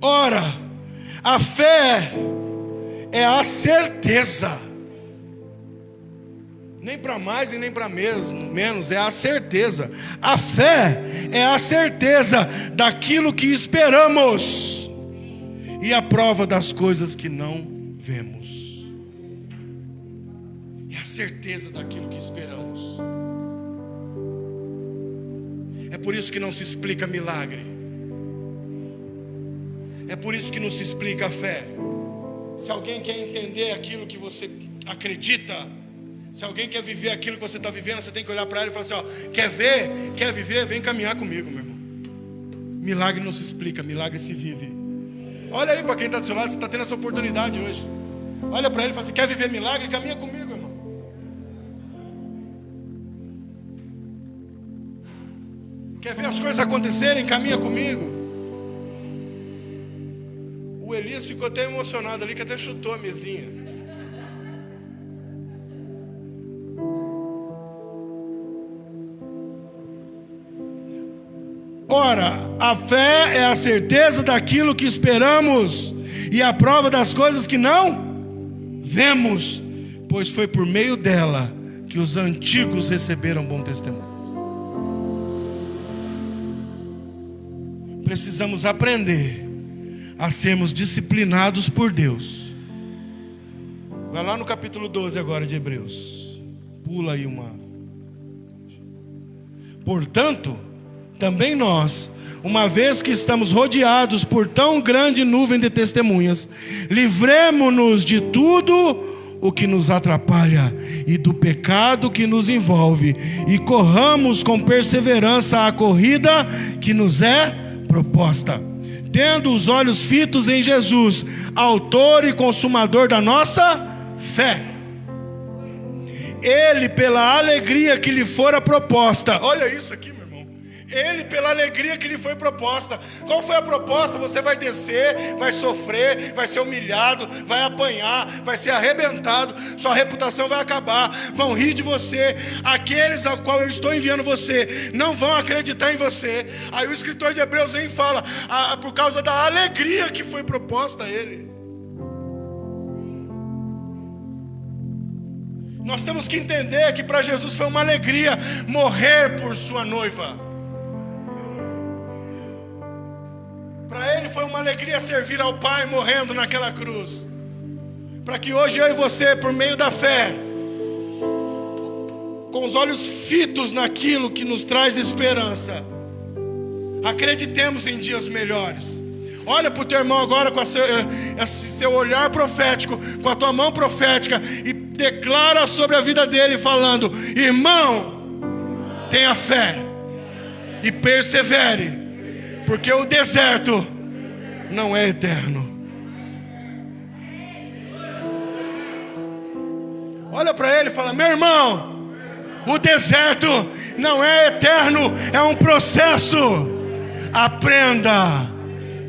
Ora, a fé é a certeza, nem para mais e nem para menos, é a certeza. A fé é a certeza daquilo que esperamos e a prova das coisas que não vemos. É a certeza daquilo que esperamos. É por isso que não se explica milagre. É por isso que não se explica a fé. Se alguém quer entender aquilo que você acredita, se alguém quer viver aquilo que você está vivendo, você tem que olhar para ele e falar assim: ó, quer ver, quer viver, vem caminhar comigo, meu irmão. Milagre não se explica, milagre se vive. Olha aí para quem está do seu lado, você está tendo essa oportunidade hoje. Olha para ele e fala assim: quer viver milagre? Caminha comigo, irmão. Quer ver as coisas acontecerem? Caminha comigo. O Elias ficou até emocionado ali, que até chutou a mesinha. Ora, a fé é a certeza daquilo que esperamos e a prova das coisas que não vemos, pois foi por meio dela que os antigos receberam bom testemunho. Precisamos aprender a sermos disciplinados por Deus. Vai lá no capítulo 12 agora de Hebreus. Pula aí uma. Portanto, também nós, uma vez que estamos rodeados por tão grande nuvem de testemunhas, livremo-nos de tudo o que nos atrapalha e do pecado que nos envolve, e corramos com perseverança a corrida que nos é proposta, tendo os olhos fitos em Jesus, autor e consumador da nossa fé. Ele, pela alegria que lhe fora proposta, olha isso aqui, meu irmão. Ele, pela alegria que lhe foi proposta. Qual foi a proposta? Você vai descer, vai sofrer, vai ser humilhado, vai apanhar, vai ser arrebentado, sua reputação vai acabar, vão rir de você. Aqueles ao qual eu estou enviando você não vão acreditar em você. Aí o escritor de Hebreus vem e fala: por causa da alegria que foi proposta a ele. Nós temos que entender que para Jesus foi uma alegria morrer por sua noiva. Para ele foi uma alegria servir ao Pai morrendo naquela cruz. Para que hoje eu e você, por meio da fé, com os olhos fitos naquilo que nos traz esperança, acreditemos em dias melhores. Olha para o teu irmão agora com esse seu olhar profético, com a tua mão profética, e declara sobre a vida dele falando: irmão, Tenha fé e persevere, porque o deserto não é eterno. Olha para ele e fala: meu irmão, o deserto não é eterno, é um processo. Aprenda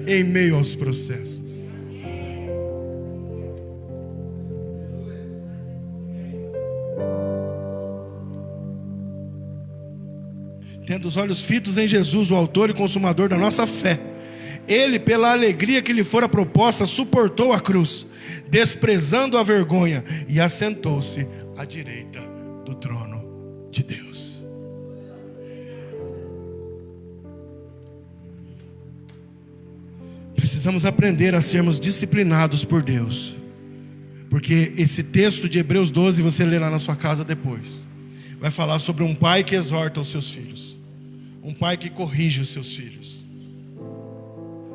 em meio aos processos. Tendo os olhos fitos em Jesus, o autor e consumador da nossa fé, ele, pela alegria que lhe fora proposta, suportou a cruz, desprezando a vergonha, e assentou-se à direita do trono de Deus. Precisamos aprender a sermos disciplinados por Deus, porque esse texto de Hebreus 12, você lerá na sua casa depois, vai falar sobre um pai que exorta os seus filhos, um pai que corrige os seus filhos.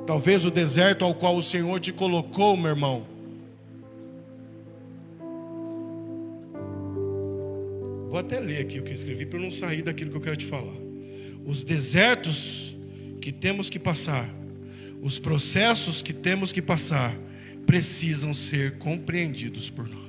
Talvez o deserto ao qual o Senhor te colocou, meu irmão, vou até ler aqui o que eu escrevi para eu não sair daquilo que eu quero te falar. Os desertos que temos que passar, os processos que temos que passar, precisam ser compreendidos por nós.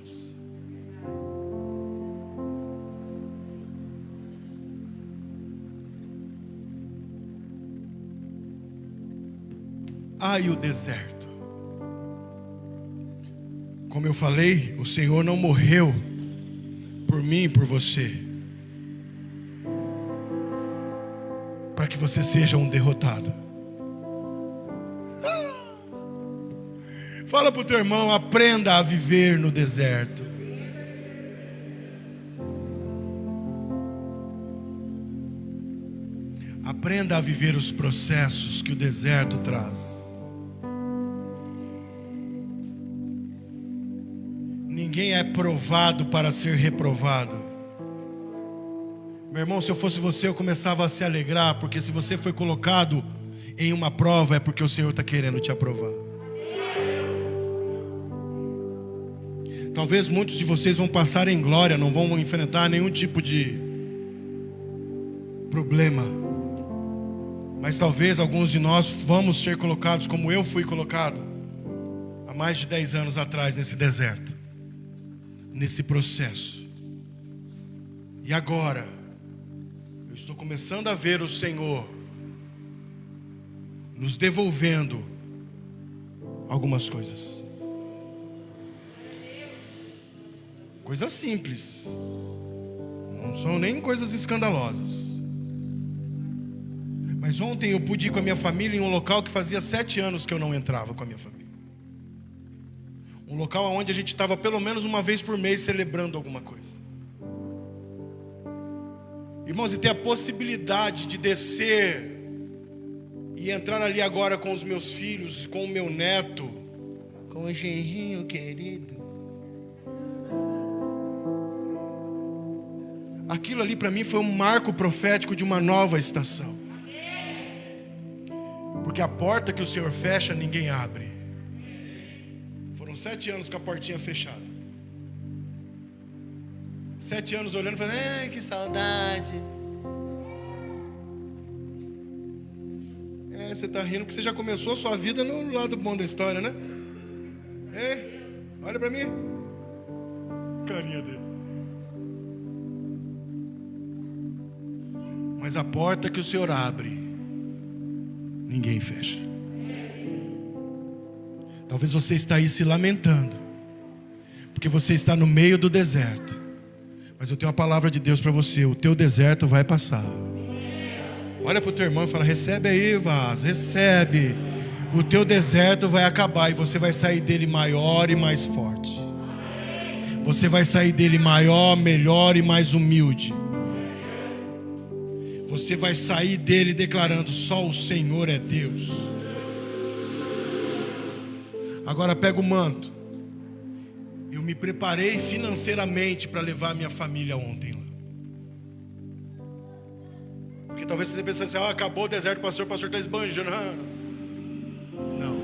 E o deserto. Como eu falei, o Senhor não morreu por mim e por você para que você seja um derrotado. Fala para o teu irmão: aprenda a viver no deserto. Aprenda a viver os processos que o deserto traz. Ninguém é provado para ser reprovado. Meu irmão, se eu fosse você, eu começava a se alegrar, porque se você foi colocado em uma prova, é porque o Senhor está querendo te aprovar. Talvez muitos de vocês vão passar em glória, não vão enfrentar nenhum tipo de problema. Mas talvez alguns de nós vamos ser colocados como eu fui colocado há mais de 10 anos atrás nesse deserto, nesse processo. E agora eu estou começando a ver o Senhor nos devolvendo algumas coisas. Coisas simples, não são nem coisas escandalosas. Mas ontem eu pude ir com a minha família em um local que fazia 7 anos que eu não entrava com a minha família. Um local onde a gente estava pelo menos uma vez por mês celebrando alguma coisa. Irmãos, e ter a possibilidade de descer e entrar ali agora com os meus filhos, com o meu neto, com o genrinho querido. Aquilo ali para mim foi um marco profético de uma nova estação. Porque a porta que o Senhor fecha, ninguém abre. Foram 7 anos com a portinha fechada. 7 anos olhando e falando: ai, que saudade. Você está rindo porque você já começou a sua vida no lado bom da história, né? Olha para mim. Carinha dele. Mas a porta que o Senhor abre, ninguém fecha. Talvez você está aí se lamentando, porque você está no meio do deserto. Mas eu tenho uma palavra de Deus para você: o teu deserto vai passar. Olha para o teu irmão e fala: recebe aí, vaso, recebe. O teu deserto vai acabar e você vai sair dele maior e mais forte. Você vai sair dele maior, melhor e mais humilde. Você vai sair dele declarando: só o Senhor é Deus. Agora pega o manto. Eu me preparei financeiramente para levar minha família ontem lá. Porque talvez você pense assim: acabou o deserto, o pastor está esbanjando. Não.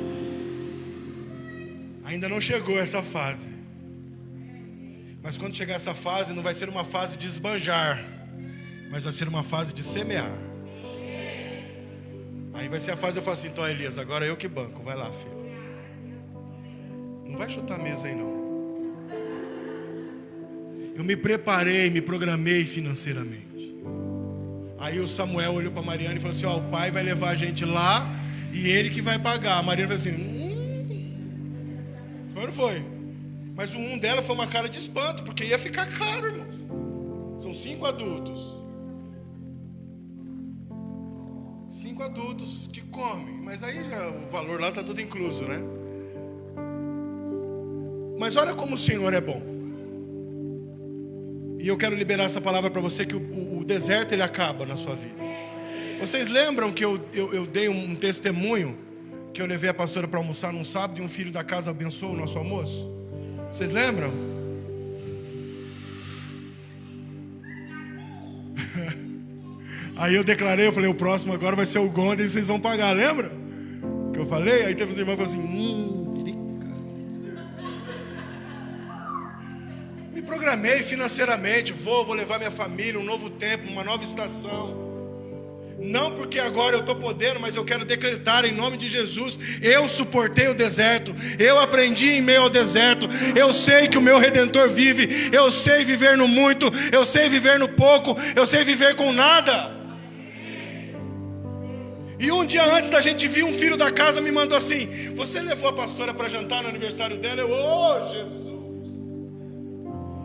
Ainda não chegou essa fase. Mas quando chegar essa fase, não vai ser uma fase de esbanjar, Mas vai ser uma fase de semear. Aí vai ser a fase, eu falo assim, então Elias, agora eu que banco, vai lá, filho. Não vai chutar a mesa aí não. Eu me preparei, me programei financeiramente. Aí o Samuel olhou para Mariana e falou assim, ó, o pai vai levar a gente lá e ele que vai pagar. A Mariana falou assim, foi ou não foi? Mas o dela foi uma cara de espanto, porque ia ficar caro, irmãos. São 5 adultos. 5 adultos que comem. Mas aí já, o valor lá está tudo incluso, né? Mas olha como o Senhor é bom. E eu quero liberar essa palavra para você, que o deserto ele acaba na sua vida. Vocês lembram que eu dei um testemunho, que eu levei a pastora para almoçar num sábado e um filho da casa abençoou o nosso almoço? Vocês lembram? Aí eu declarei, eu falei, o próximo agora vai ser o Gonda e vocês vão pagar, lembra? Que eu falei? Aí teve os irmãos que falaram assim, me programei financeiramente, vou levar minha família, um novo tempo, uma nova estação. Não porque agora eu estou podendo, mas eu quero decretar em nome de Jesus, eu suportei o deserto, eu aprendi em meio ao deserto, eu sei que o meu Redentor vive, eu sei viver no muito, eu sei viver no pouco, eu sei viver com nada. E um dia antes da gente vir, um filho da casa me mandou assim, você levou a pastora para jantar no aniversário dela? Eu, Jesus!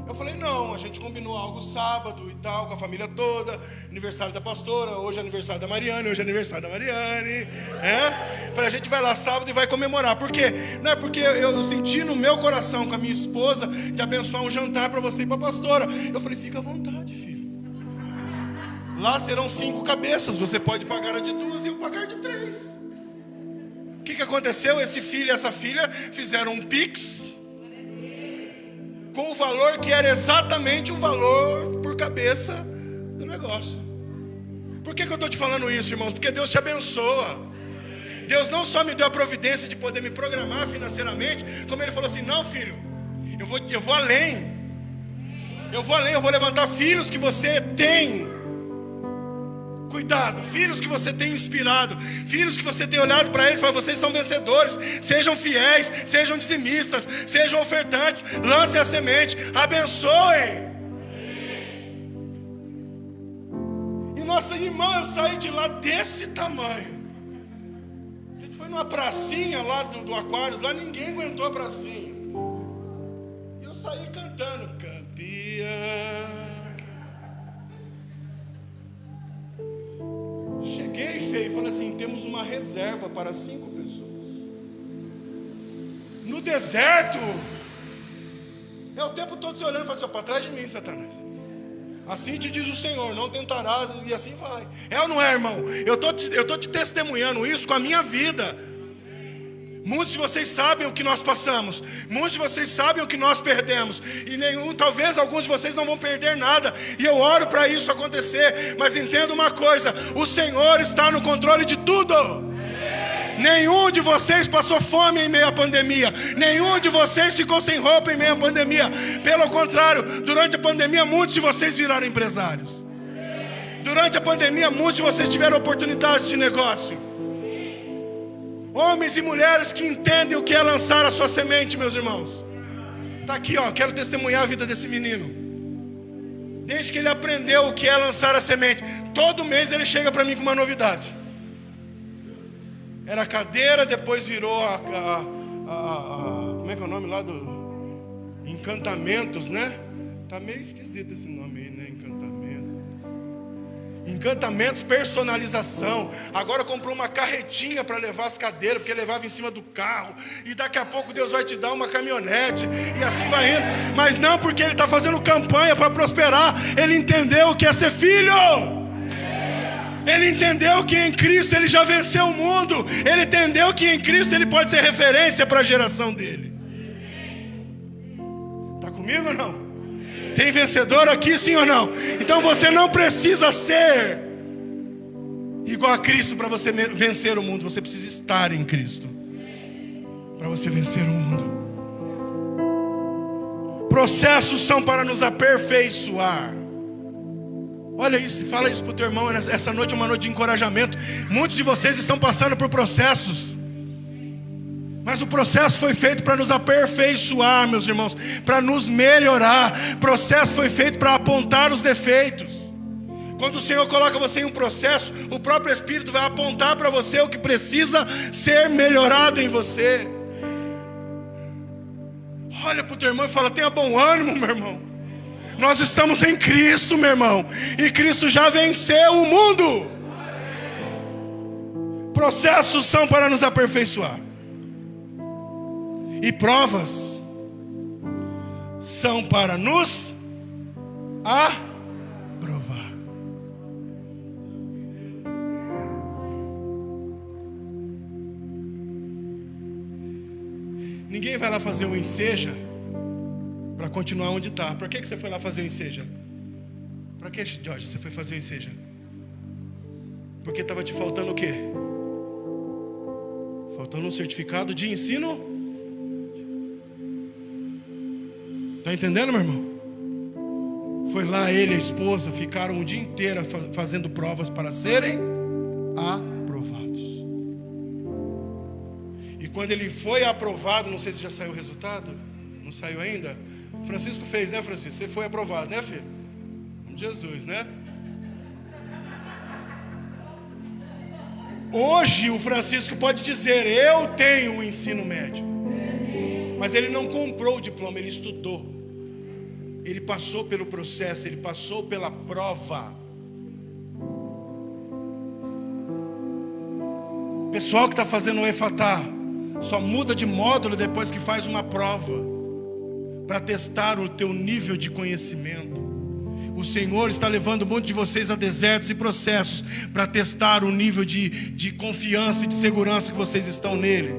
Eu falei, não, a gente combinou algo sábado e tal, com a família toda, aniversário da pastora, hoje é aniversário da Mariane, Falei, a gente vai lá sábado e vai comemorar. Por quê? Não é porque eu senti no meu coração com a minha esposa de abençoar um jantar para você e para a pastora. Eu falei, fica à vontade, filho. Lá serão 5 cabeças, você pode pagar a de 2 e eu pagar de 3. O que aconteceu? Esse filho e essa filha fizeram um Pix com o valor que era exatamente o valor por cabeça do negócio. Por que eu estou te falando isso, irmãos? Porque Deus te abençoa. Deus não só me deu a providência de poder me programar financeiramente, como Ele falou assim, não, filho, eu vou além. Eu vou levantar filhos que você tem cuidado, filhos que você tem inspirado, filhos que você tem olhado para eles e falado, vocês são vencedores, sejam fiéis, sejam dizimistas, sejam ofertantes, lancem a semente, abençoem. E nossa irmã, eu saí de lá desse tamanho. A gente foi numa pracinha lá do Aquários, lá ninguém aguentou a pracinha. E eu saí cantando, campeão. Cheguei, feio, e falei assim, temos uma reserva para 5 pessoas. No deserto, é o tempo todo você olhando e falando assim, para trás de mim, Satanás. Assim te diz o Senhor, não tentarás, e assim vai. É ou não é, irmão? Eu estou te testemunhando isso com a minha vida. Muitos de vocês sabem o que nós passamos. Muitos de vocês sabem o que nós perdemos. E talvez alguns de vocês não vão perder nada. E eu oro para isso acontecer. Mas entenda uma coisa: o Senhor está no controle de tudo. Nenhum de vocês passou fome em meio à pandemia. Nenhum de vocês ficou sem roupa em meio à pandemia. Pelo contrário, durante a pandemia muitos de vocês viraram empresários. Durante a pandemia muitos de vocês tiveram oportunidades de negócio. Homens e mulheres que entendem o que é lançar a sua semente, meus irmãos. Está aqui, ó, quero testemunhar a vida desse menino. Desde que ele aprendeu o que é lançar a semente, todo mês ele chega para mim com uma novidade. Era a cadeira, depois virou como é que é o nome lá do Encantamentos, né? Tá meio esquisito esse nome aí, né? Encantamentos, personalização. Agora comprou uma carretinha para levar as cadeiras, porque levava em cima do carro. E daqui a pouco Deus vai te dar uma caminhonete. E assim vai indo. Mas não porque ele está fazendo campanha para prosperar. Ele entendeu o que é ser filho. Ele entendeu que em Cristo ele já venceu o mundo. Ele entendeu que em Cristo ele pode ser referência para a geração dele. Está comigo ou não? Tem vencedor aqui, sim ou não? Então você não precisa ser igual a Cristo para você vencer o mundo. Você precisa estar em Cristo para você vencer o mundo. Processos são para nos aperfeiçoar. Olha isso, fala isso para o teu irmão. Essa noite é uma noite de encorajamento. Muitos de vocês estão passando por processos, mas o processo foi feito para nos aperfeiçoar, meus irmãos, para nos melhorar. O processo foi feito para apontar os defeitos. Quando o Senhor coloca você em um processo, o próprio Espírito vai apontar para você o que precisa ser melhorado em você. Olha para o teu irmão e fala: tenha bom ânimo, meu irmão. Nós estamos em Cristo, meu irmão, e Cristo já venceu o mundo. Processos são para nos aperfeiçoar, e provas são para nos aprovar. Ninguém vai lá fazer o enseja para continuar onde está. Por que você foi lá fazer o enseja? Para que, Jorge, você foi fazer o enseja? Porque estava te faltando o quê? Faltando um certificado de ensino. Está entendendo, meu irmão? Foi lá ele e a esposa, ficaram um dia inteiro fazendo provas para serem aprovados. E quando ele foi aprovado, não sei se já saiu o resultado, não saiu ainda. Francisco fez, né, Francisco? Você foi aprovado, né, filho? Jesus, né? Hoje o Francisco pode dizer: eu tenho o ensino médio. Mas ele não comprou o diploma, ele estudou. Ele passou pelo processo, ele passou pela prova. O pessoal que está fazendo o EFATá só muda de módulo depois que faz uma prova, para testar o teu nível de conhecimento. O Senhor está levando um monte de vocês a desertos e processos para testar o nível de confiança e de segurança que vocês estão nele.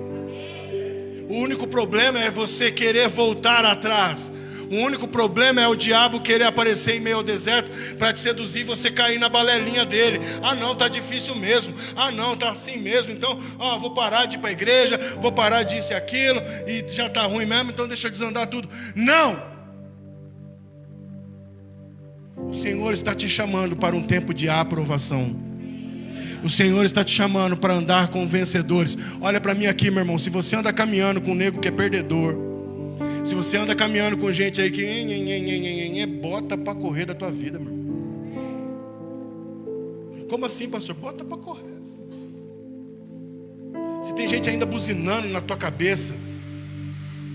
O único problema é você querer voltar atrás. O único problema é o diabo querer aparecer em meio ao deserto para te seduzir e você cair na balelinha dele. Ah não, tá difícil mesmo. Ah não, tá assim mesmo. Então, vou parar de ir para a igreja, vou parar disso e aquilo, e já tá ruim mesmo, então deixa eu desandar tudo. Não! O Senhor está te chamando para um tempo de aprovação. O Senhor está te chamando para andar com vencedores. Olha para mim aqui, meu irmão. Se você anda caminhando com um nego que é perdedor, se você anda caminhando com gente aí que bota para correr da tua vida, meu irmão. Como assim, pastor? Bota para correr. Se tem gente ainda buzinando na tua cabeça,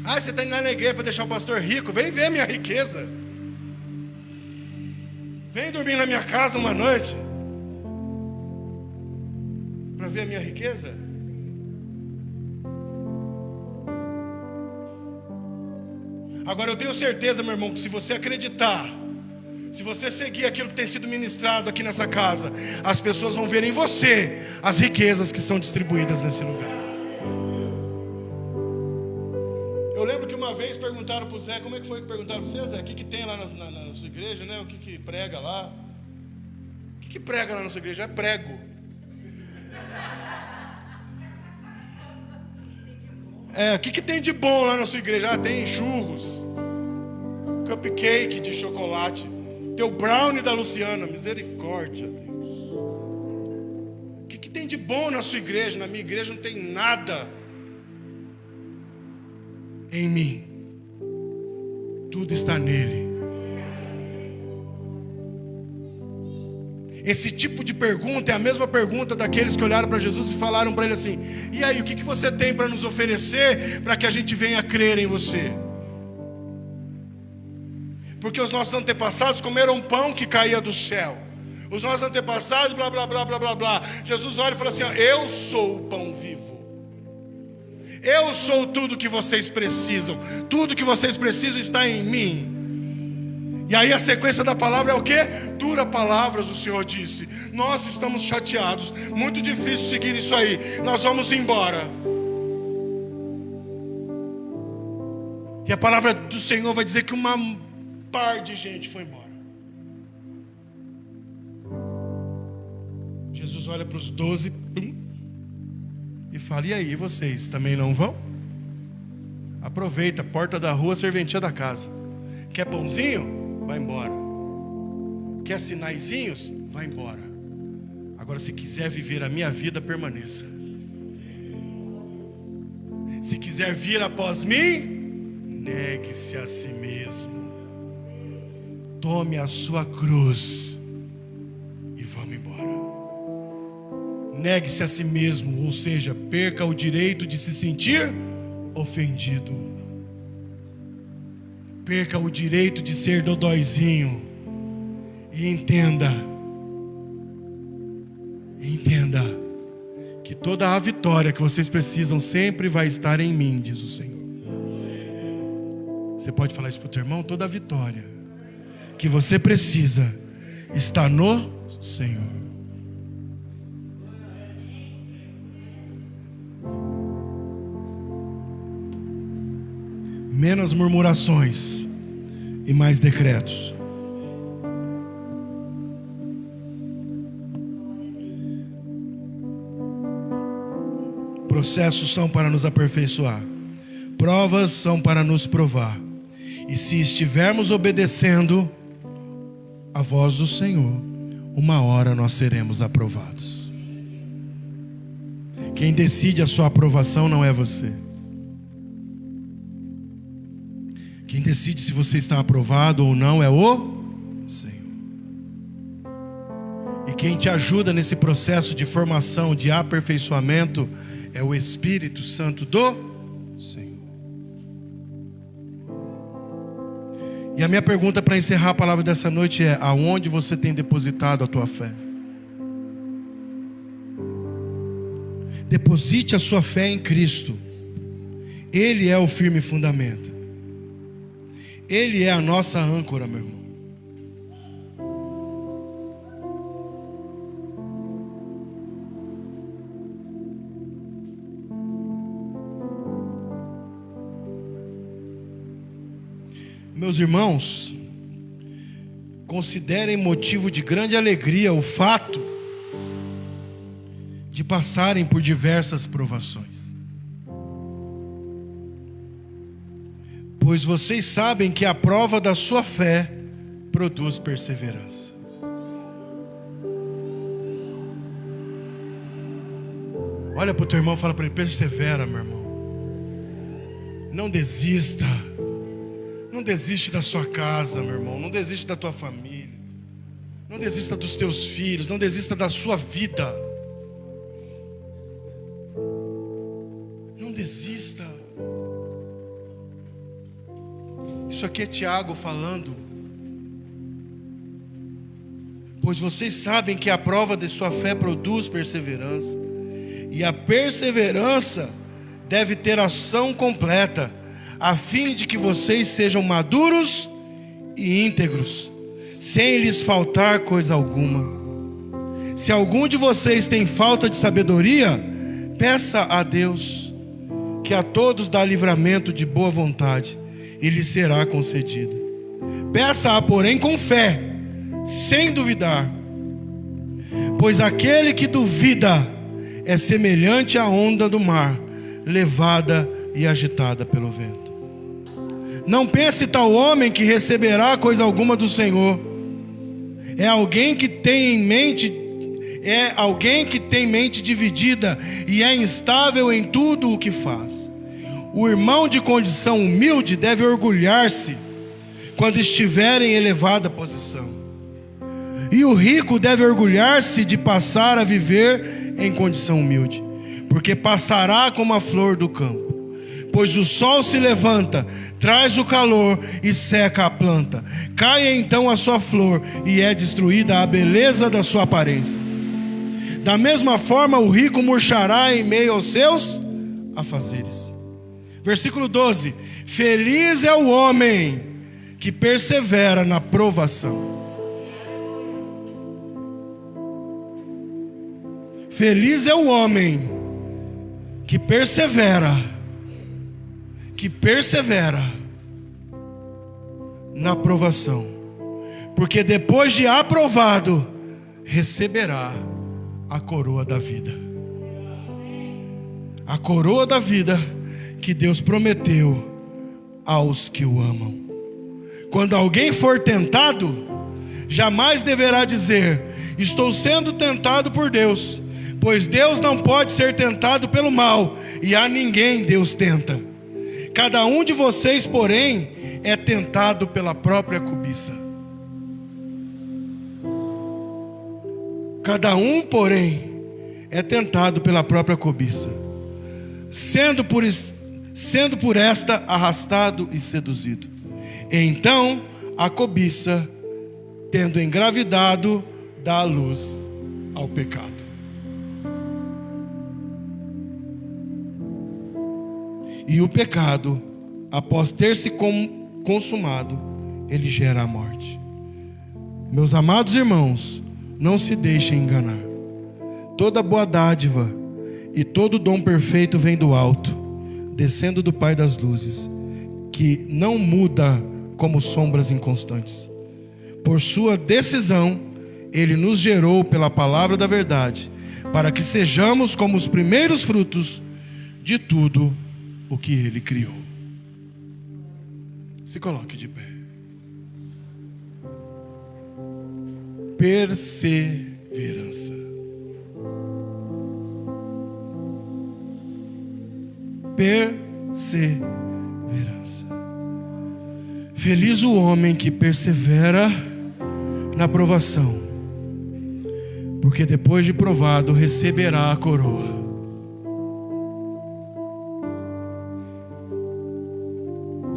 você está indo lá na igreja para deixar o pastor rico, vem ver minha riqueza. Vem dormir na minha casa uma noite para ver a minha riqueza. Agora eu tenho certeza, meu irmão, que se você acreditar, se você seguir aquilo que tem sido ministrado aqui nessa casa, as pessoas vão ver em você as riquezas que são distribuídas nesse lugar. Eu lembro que uma vez perguntaram para o Zé, como é que foi que perguntaram para você, Zé? O que tem lá na sua igreja, né? O que prega lá? O que prega lá na sua igreja? É prego. O que tem de bom lá na sua igreja? Tem churros, cupcake de chocolate, teu brownie da Luciana, misericórdia, Deus. O que tem de bom na sua igreja? Na minha igreja não tem nada. Em mim, tudo está nele. Esse tipo de pergunta é a mesma pergunta daqueles que olharam para Jesus e falaram para ele assim: e aí, o que você tem para nos oferecer para que a gente venha crer em você? Porque os nossos antepassados comeram pão que caía do céu. Os nossos antepassados, blá, blá, blá, blá, blá, blá. Jesus olha e fala assim: eu sou o pão vivo. Eu sou tudo que vocês precisam. Tudo que vocês precisam está em mim. E aí a sequência da palavra é o quê? Dura palavras, o Senhor disse. Nós estamos chateados, muito difícil seguir isso aí. Nós vamos embora. E a palavra do Senhor vai dizer que uma par de gente foi embora. Jesus olha para os 12 e fala: e aí, vocês também não vão? Aproveita, porta da rua, serventia da casa. Quer pãozinho? Vai embora. quer sinaizinhos? Vai embora. Agora, se quiser viver a minha vida, permaneça. Se quiser vir após mim, negue-se a si mesmo. Tome a sua cruz e vamos embora. Negue-se a si mesmo, ou seja, perca o direito de se sentir ofendido. Perca o direito de ser dodóizinho. E entenda que toda a vitória que vocês precisam sempre vai estar em mim, diz o Senhor. Você pode falar isso para o teu irmão? Toda a vitória que você precisa está no Senhor. Menos murmurações e mais decretos. Processos são para nos aperfeiçoar. Provas são para nos provar. E se estivermos obedecendo a voz do Senhor, uma hora nós seremos aprovados. Quem decide a sua aprovação não é você. Quem decide se você está aprovado ou não é o Senhor. E quem te ajuda nesse processo de formação, de aperfeiçoamento, é o Espírito Santo do Senhor. E a minha pergunta para encerrar a palavra dessa noite é: aonde você tem depositado a tua fé? Deposite a sua fé em Cristo. Ele é o firme fundamento. Ele é a nossa âncora, meu irmão. Meus irmãos, considerem motivo de grande alegria o fato de passarem por diversas provações, pois vocês sabem que a prova da sua fé produz perseverança. Olha para o teu irmão e fala para ele: persevera, meu irmão. Não desista. Não desiste da sua casa, meu irmão. Não desiste da tua família. Não desista dos teus filhos. Não desista da sua vida. Não desista. Isso aqui é Tiago falando. Pois vocês sabem que a prova de sua fé produz perseverança. E a perseverança deve ter ação completa, a fim de que vocês sejam maduros e íntegros, sem lhes faltar coisa alguma. Se algum de vocês tem falta de sabedoria, peça a Deus, que a todos dá livramento de boa vontade, e lhe será concedida. Peça-a, porém, com fé, sem duvidar, pois aquele que duvida é semelhante à onda do mar, levada e agitada pelo vento. Não pense tal homem que receberá coisa alguma do Senhor. É alguém que tem mente dividida e é instável em tudo o que faz. O irmão de condição humilde deve orgulhar-se quando estiver em elevada posição. E o rico deve orgulhar-se de passar a viver em condição humilde, porque passará como a flor do campo. Pois o sol se levanta, traz o calor e seca a planta. Cai então a sua flor e é destruída a beleza da sua aparência. Da mesma forma, o rico murchará em meio aos seus afazeres. Versículo 12: feliz é o homem que persevera na provação. Feliz é o homem que persevera na provação, porque depois de aprovado, receberá a coroa da vida. A coroa da vida que Deus prometeu aos que o amam. Quando alguém for tentado, jamais deverá dizer: estou sendo tentado por Deus, pois Deus não pode ser tentado pelo mal, e a ninguém Deus tenta. Cada um de vocês, porém, é tentado pela própria cobiça. Cada um, porém, é tentado pela própria cobiça, sendo por esta arrastado e seduzido. Então a cobiça, tendo engravidado, dá a luz ao pecado. E o pecado, após ter se consumado, ele gera a morte. Meus amados irmãos, não se deixem enganar. Toda boa dádiva e todo dom perfeito vem do alto, descendo do Pai das luzes, que não muda como sombras inconstantes. Por sua decisão, ele nos gerou pela palavra da verdade, para que sejamos como os primeiros frutos de tudo o que ele criou. Se coloque de pé. Perseverança. Perseverança. Feliz o homem que persevera na provação, porque depois de provado receberá a coroa.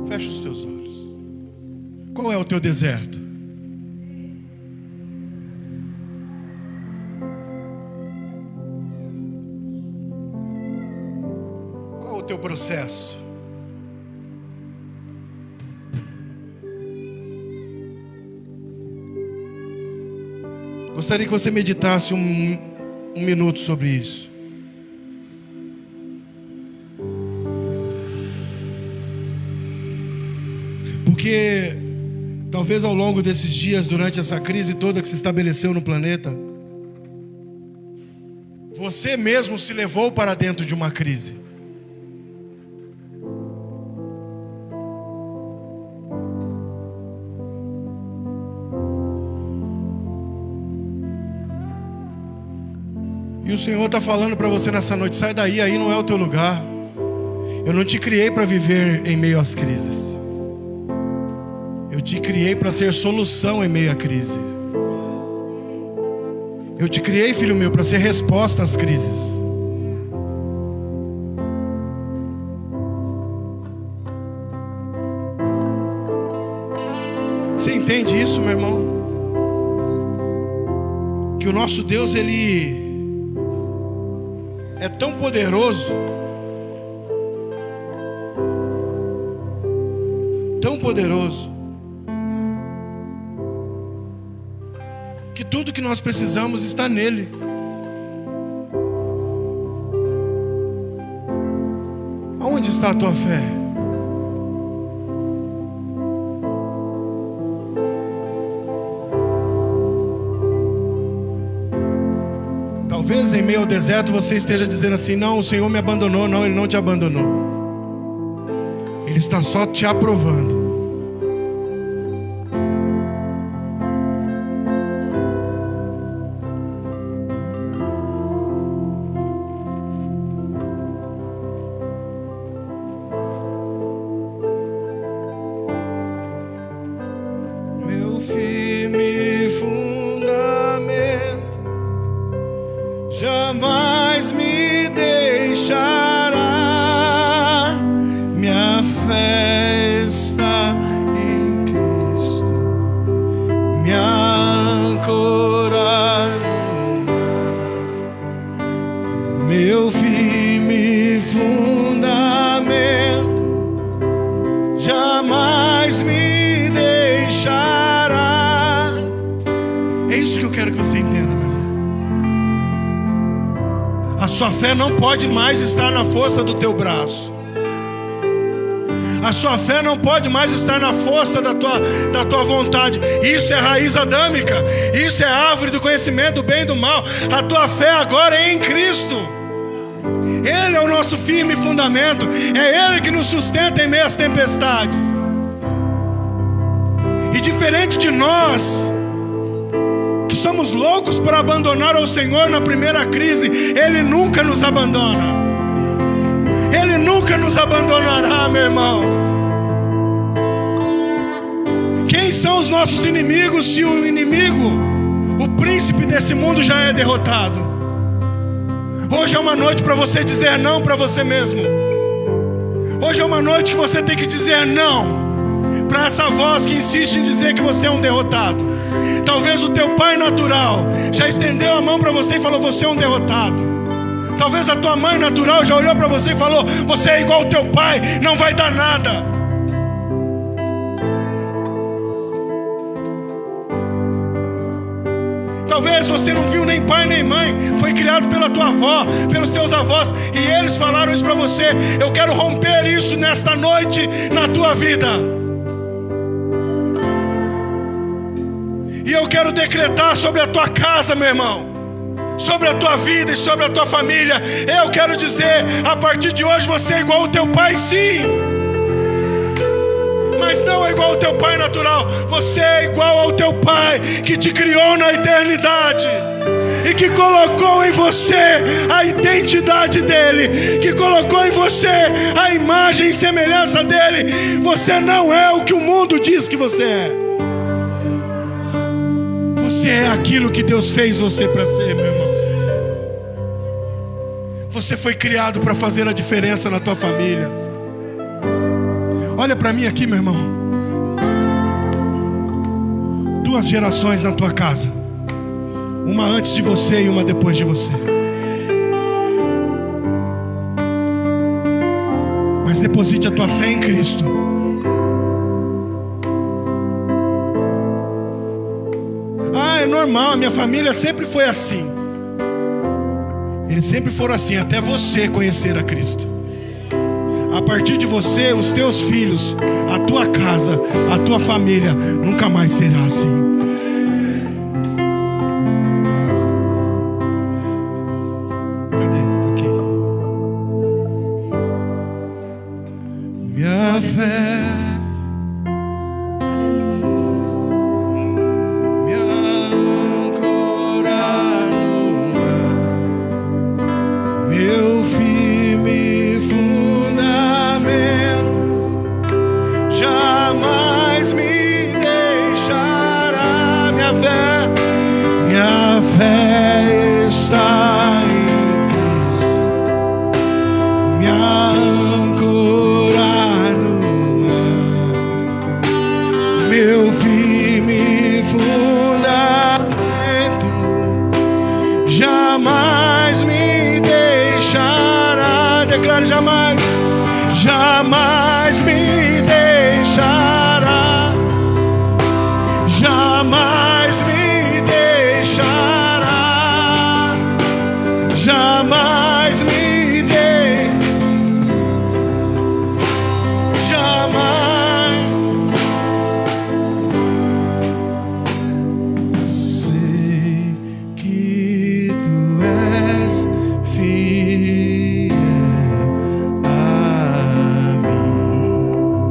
Fecha os teus olhos. Qual é o teu deserto? Qual é o teu processo? Gostaria que você meditasse um minuto sobre isso. Porque talvez ao longo desses dias, durante essa crise toda que se estabeleceu no planeta, você mesmo se levou para dentro de uma crise. E o Senhor está falando para você nessa noite: sai daí, aí não é o teu lugar. Eu não te criei para viver em meio às crises. Eu te criei para ser solução em meio à crise. Eu te criei, filho meu, para ser resposta às crises. Você entende isso, meu irmão? Que o nosso Deus, Ele é tão poderoso, tão poderoso, que tudo que nós precisamos está nele. Aonde está a tua fé? Talvez em meio ao deserto você esteja dizendo assim: não, o Senhor me abandonou. Não, Ele não te abandonou. Ele está só te aprovando. Meu firme fundamento jamais me deixará. Minha fé está em Cristo, me ancorar no mar. Meu firme fundamento jamais me deixará. É isso que eu quero que você entenda, meu irmão. A sua fé não pode mais estar na força do teu braço. A sua fé não pode mais estar na força da tua vontade. Isso é raiz adâmica. Isso é árvore do conhecimento do bem e do mal. A tua fé agora é em Cristo. Ele é o nosso firme fundamento. É Ele que nos sustenta em meio às tempestades. E diferente de nós, somos loucos para abandonar o Senhor na primeira crise. Ele nunca nos abandona. Ele nunca nos abandonará, meu irmão. Quem são os nossos inimigos se o inimigo, o príncipe desse mundo, já é derrotado? Hoje é uma noite para você dizer não para você mesmo. Hoje é uma noite que você tem que dizer não para essa voz que insiste em dizer que você é um derrotado. Talvez o teu pai natural já estendeu a mão para você e falou: você é um derrotado. Talvez a tua mãe natural já olhou para você e falou: você é igual ao teu pai, não vai dar nada. Talvez você não viu nem pai nem mãe, foi criado pela tua avó, pelos teus avós, e eles falaram isso para você. Eu quero romper isso nesta noite na tua vida. E eu quero decretar sobre a tua casa, meu irmão, sobre a tua vida e sobre a tua família. Eu quero dizer, a partir de hoje você é igual ao teu pai, sim, mas não é igual ao teu pai natural. Você é igual ao teu pai que te criou na eternidade e que colocou em você a identidade dele, que colocou em você a imagem e semelhança dele. Você não é o que o mundo diz que você é. Você é aquilo que Deus fez você para ser, meu irmão. Você foi criado para fazer a diferença na tua família. Olha para mim aqui, meu irmão. 2 gerações na tua casa, uma antes de você e uma depois de você. Mas deposite a tua fé em Cristo. É normal, a minha família sempre foi assim. Eles sempre foram assim, até você conhecer a Cristo. A partir de você, os teus filhos, a tua casa, a tua família, nunca mais será assim. Cadê? Tá aqui. Minha fé está em Cristo, me ancorar no mar, meu firme fundamento jamais me deixará. Declare: jamais, jamais me deixará, jamais me deixará, jamais me dê, jamais. Sei que tu és fiel a mim.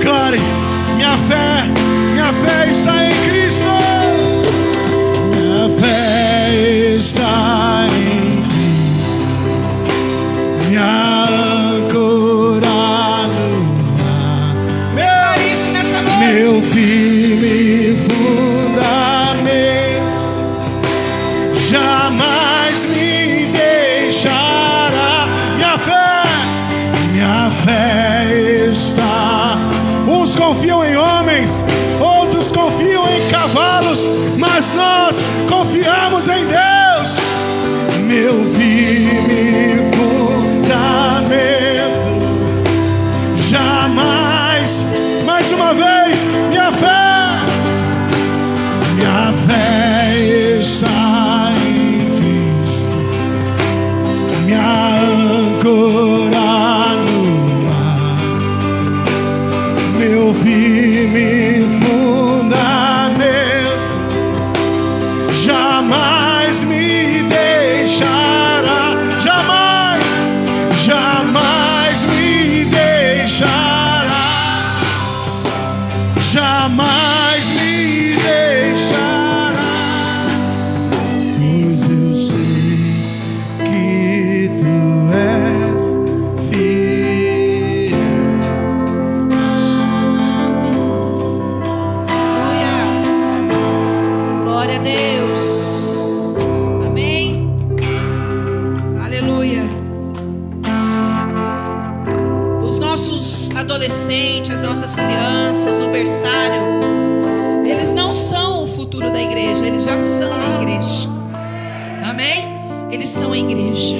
Declare: minha fé está em Cristo. Minha fé está em Cristo, minha âncora no mar, meu firme fundamento, jamais me deixará. Minha fé está. Uns confiam em homens, outros confiam em cavalos, mas nós confiamos em Deus. Meu firme fundamento, jamais. Mais uma vez, minha fé está em Cristo, minha âncora no mar, meu firme fundamento, jamais me deixará, jamais me deixará, jamais me deixará, pois eu sei que tu és fiel. Glória a Deus. Amém. Aleluia. Os nossos adolescentes, as nossas crianças, o berçário, eles não são o futuro da igreja, eles já são a igreja. Amém? Eles são a igreja.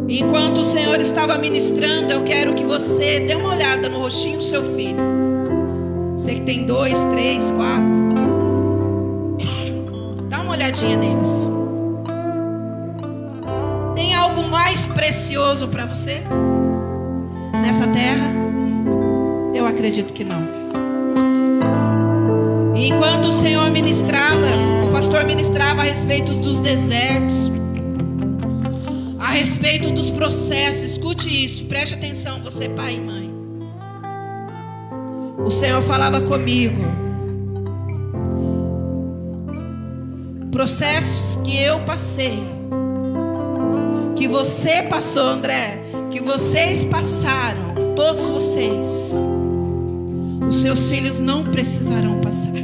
Enquanto o Senhor estava ministrando, eu quero que você dê uma olhada no rostinho do seu filho. Você que tem 2, 3, 4. Dá uma olhadinha neles. Tem algo mais precioso para você nessa terra? Eu acredito que não. Enquanto o Senhor ministrava, o pastor ministrava a respeito dos desertos, a respeito dos processos. Escute isso, preste atenção, você pai e mãe. O Senhor falava comigo. Processos que eu passei, que você passou, André, que vocês passaram, todos vocês, os seus filhos não precisarão passar.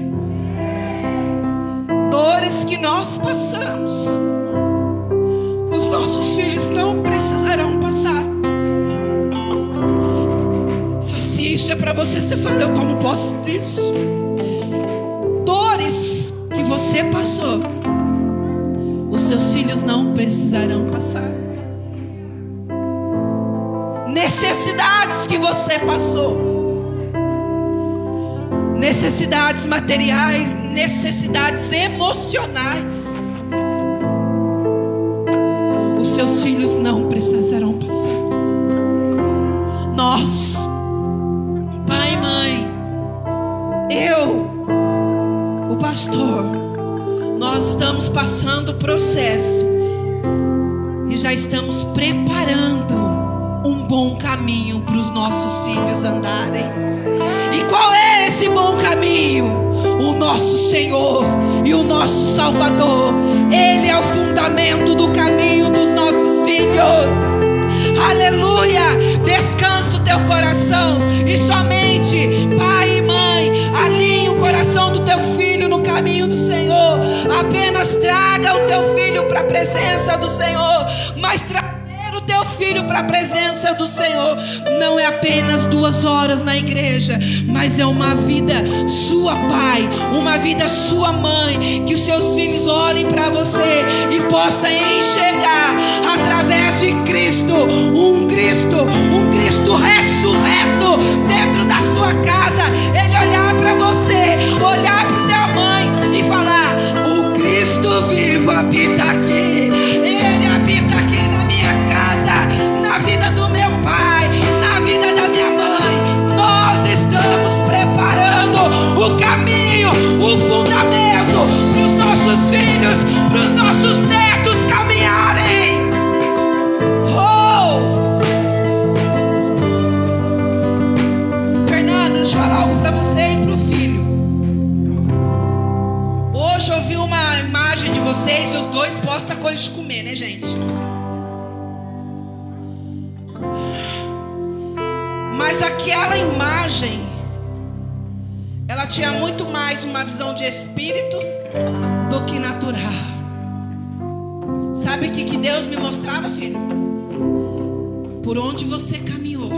Dores que nós passamos, os nossos filhos não precisarão passar. Se isso é para você, você fala: eu tomo posse disso. Dores que você passou, os seus filhos não precisarão passar. Necessidades que você passou, necessidades materiais, necessidades emocionais, os seus filhos não precisarão passar. Nós, pai e mãe, eu, o pastor, nós estamos passando o processo e já estamos preparando um bom caminho para os nossos filhos andarem. E qual é esse bom caminho? O nosso Senhor e o nosso Salvador. Ele é o fundamento do caminho dos nossos filhos. Aleluia! Descansa o teu coração. E somente pai e mãe, alinhe o coração do teu filho no caminho do Senhor. Apenas traga o teu filho para a presença do Senhor. Mas trazer o teu filho para a presença do Senhor não é apenas 2 horas na igreja, mas é uma vida sua, pai, uma vida sua, mãe. Que os seus filhos olhem para você e possam enxergar através de Cristo, um Cristo ressurreto dentro da sua casa. Ele olhar para você, olhar para tua mãe e falar: o Cristo vivo habita aqui. Ele habita aqui na minha casa, na vida do meu pai, na vida da minha mãe. Nós estamos preparando o caminho, o fundamento para os nossos filhos, para os nossos netos caminharem. 6 e os 2 postam coisa de comer, né, gente? Mas aquela imagem, ela tinha muito mais uma visão de espírito do que natural. Sabe o que Deus me mostrava, filho? Por onde você caminhou,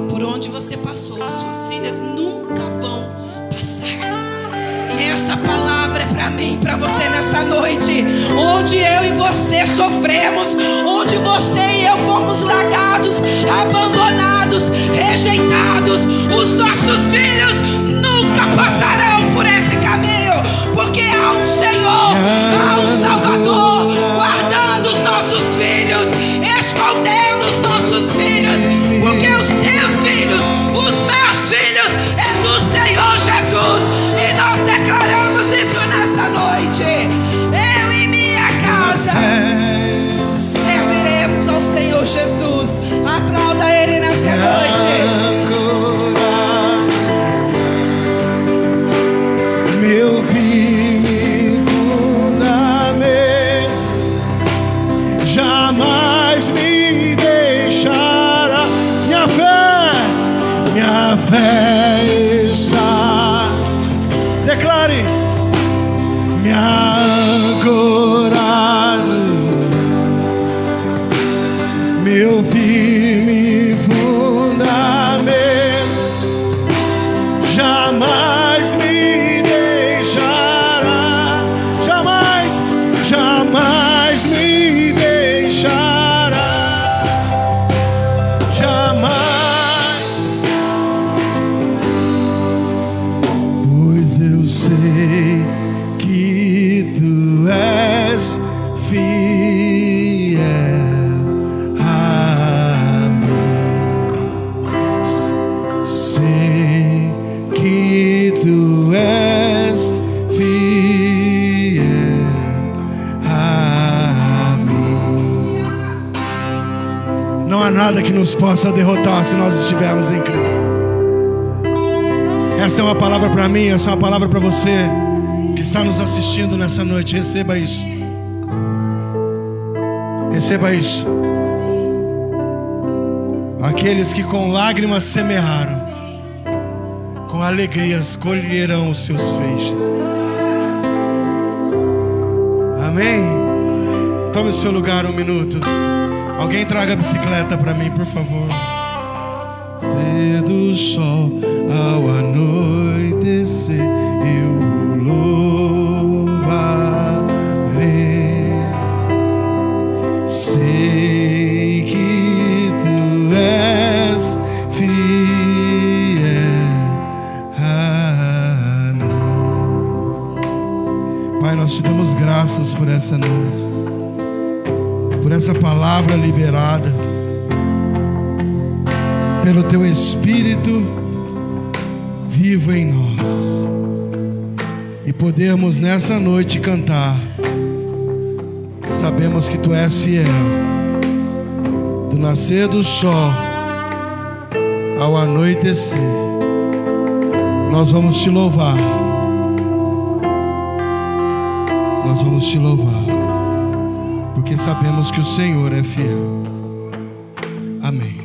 por onde você passou, as suas filhas nunca vão passar. E essa palavra é para mim, para você nessa noite. Onde eu e você sofremos, onde você e eu fomos largados, abandonados, rejeitados, os nossos filhos nunca passarão por esse caminho, porque há um Senhor, há um Salvador guardando os nossos filhos, escondendo os nossos filhos, porque os teus filhos, os meus filhos é do Senhor Jesus. E nós declaramos isso nessa noite. Eu e minha casa serviremos ao Senhor Jesus. Aplauda Ele nessa noite. Meu vivo fundamento jamais me deixará. Minha fé está. Declare, me ancorado, meu firme fundamento jamais me deixará, jamais, jamais me deixará, jamais. Eu sei que tu és fiel a mim. Sei que tu és fiel a mim. Não há nada que nos possa derrotar se nós estivermos em Cristo. Essa é uma palavra para mim, essa é uma palavra para você que está nos assistindo nessa noite. Receba isso. Receba isso. Aqueles que com lágrimas semearam, com alegrias colherão os seus feixes. Amém? Tome o seu lugar um minuto. Alguém traga a bicicleta para mim, por favor. Cedo o sol ao anoitecer, eu o louvarei. Sei que tu és fiel a mim. Pai, nós te damos graças por essa noite, por essa palavra liberada, pelo teu Espírito vivo em nós, e podermos nessa noite cantar. Sabemos que tu és fiel, do nascer do sol ao anoitecer. Nós vamos te louvar, nós vamos te louvar, porque sabemos que o Senhor é fiel. Amém.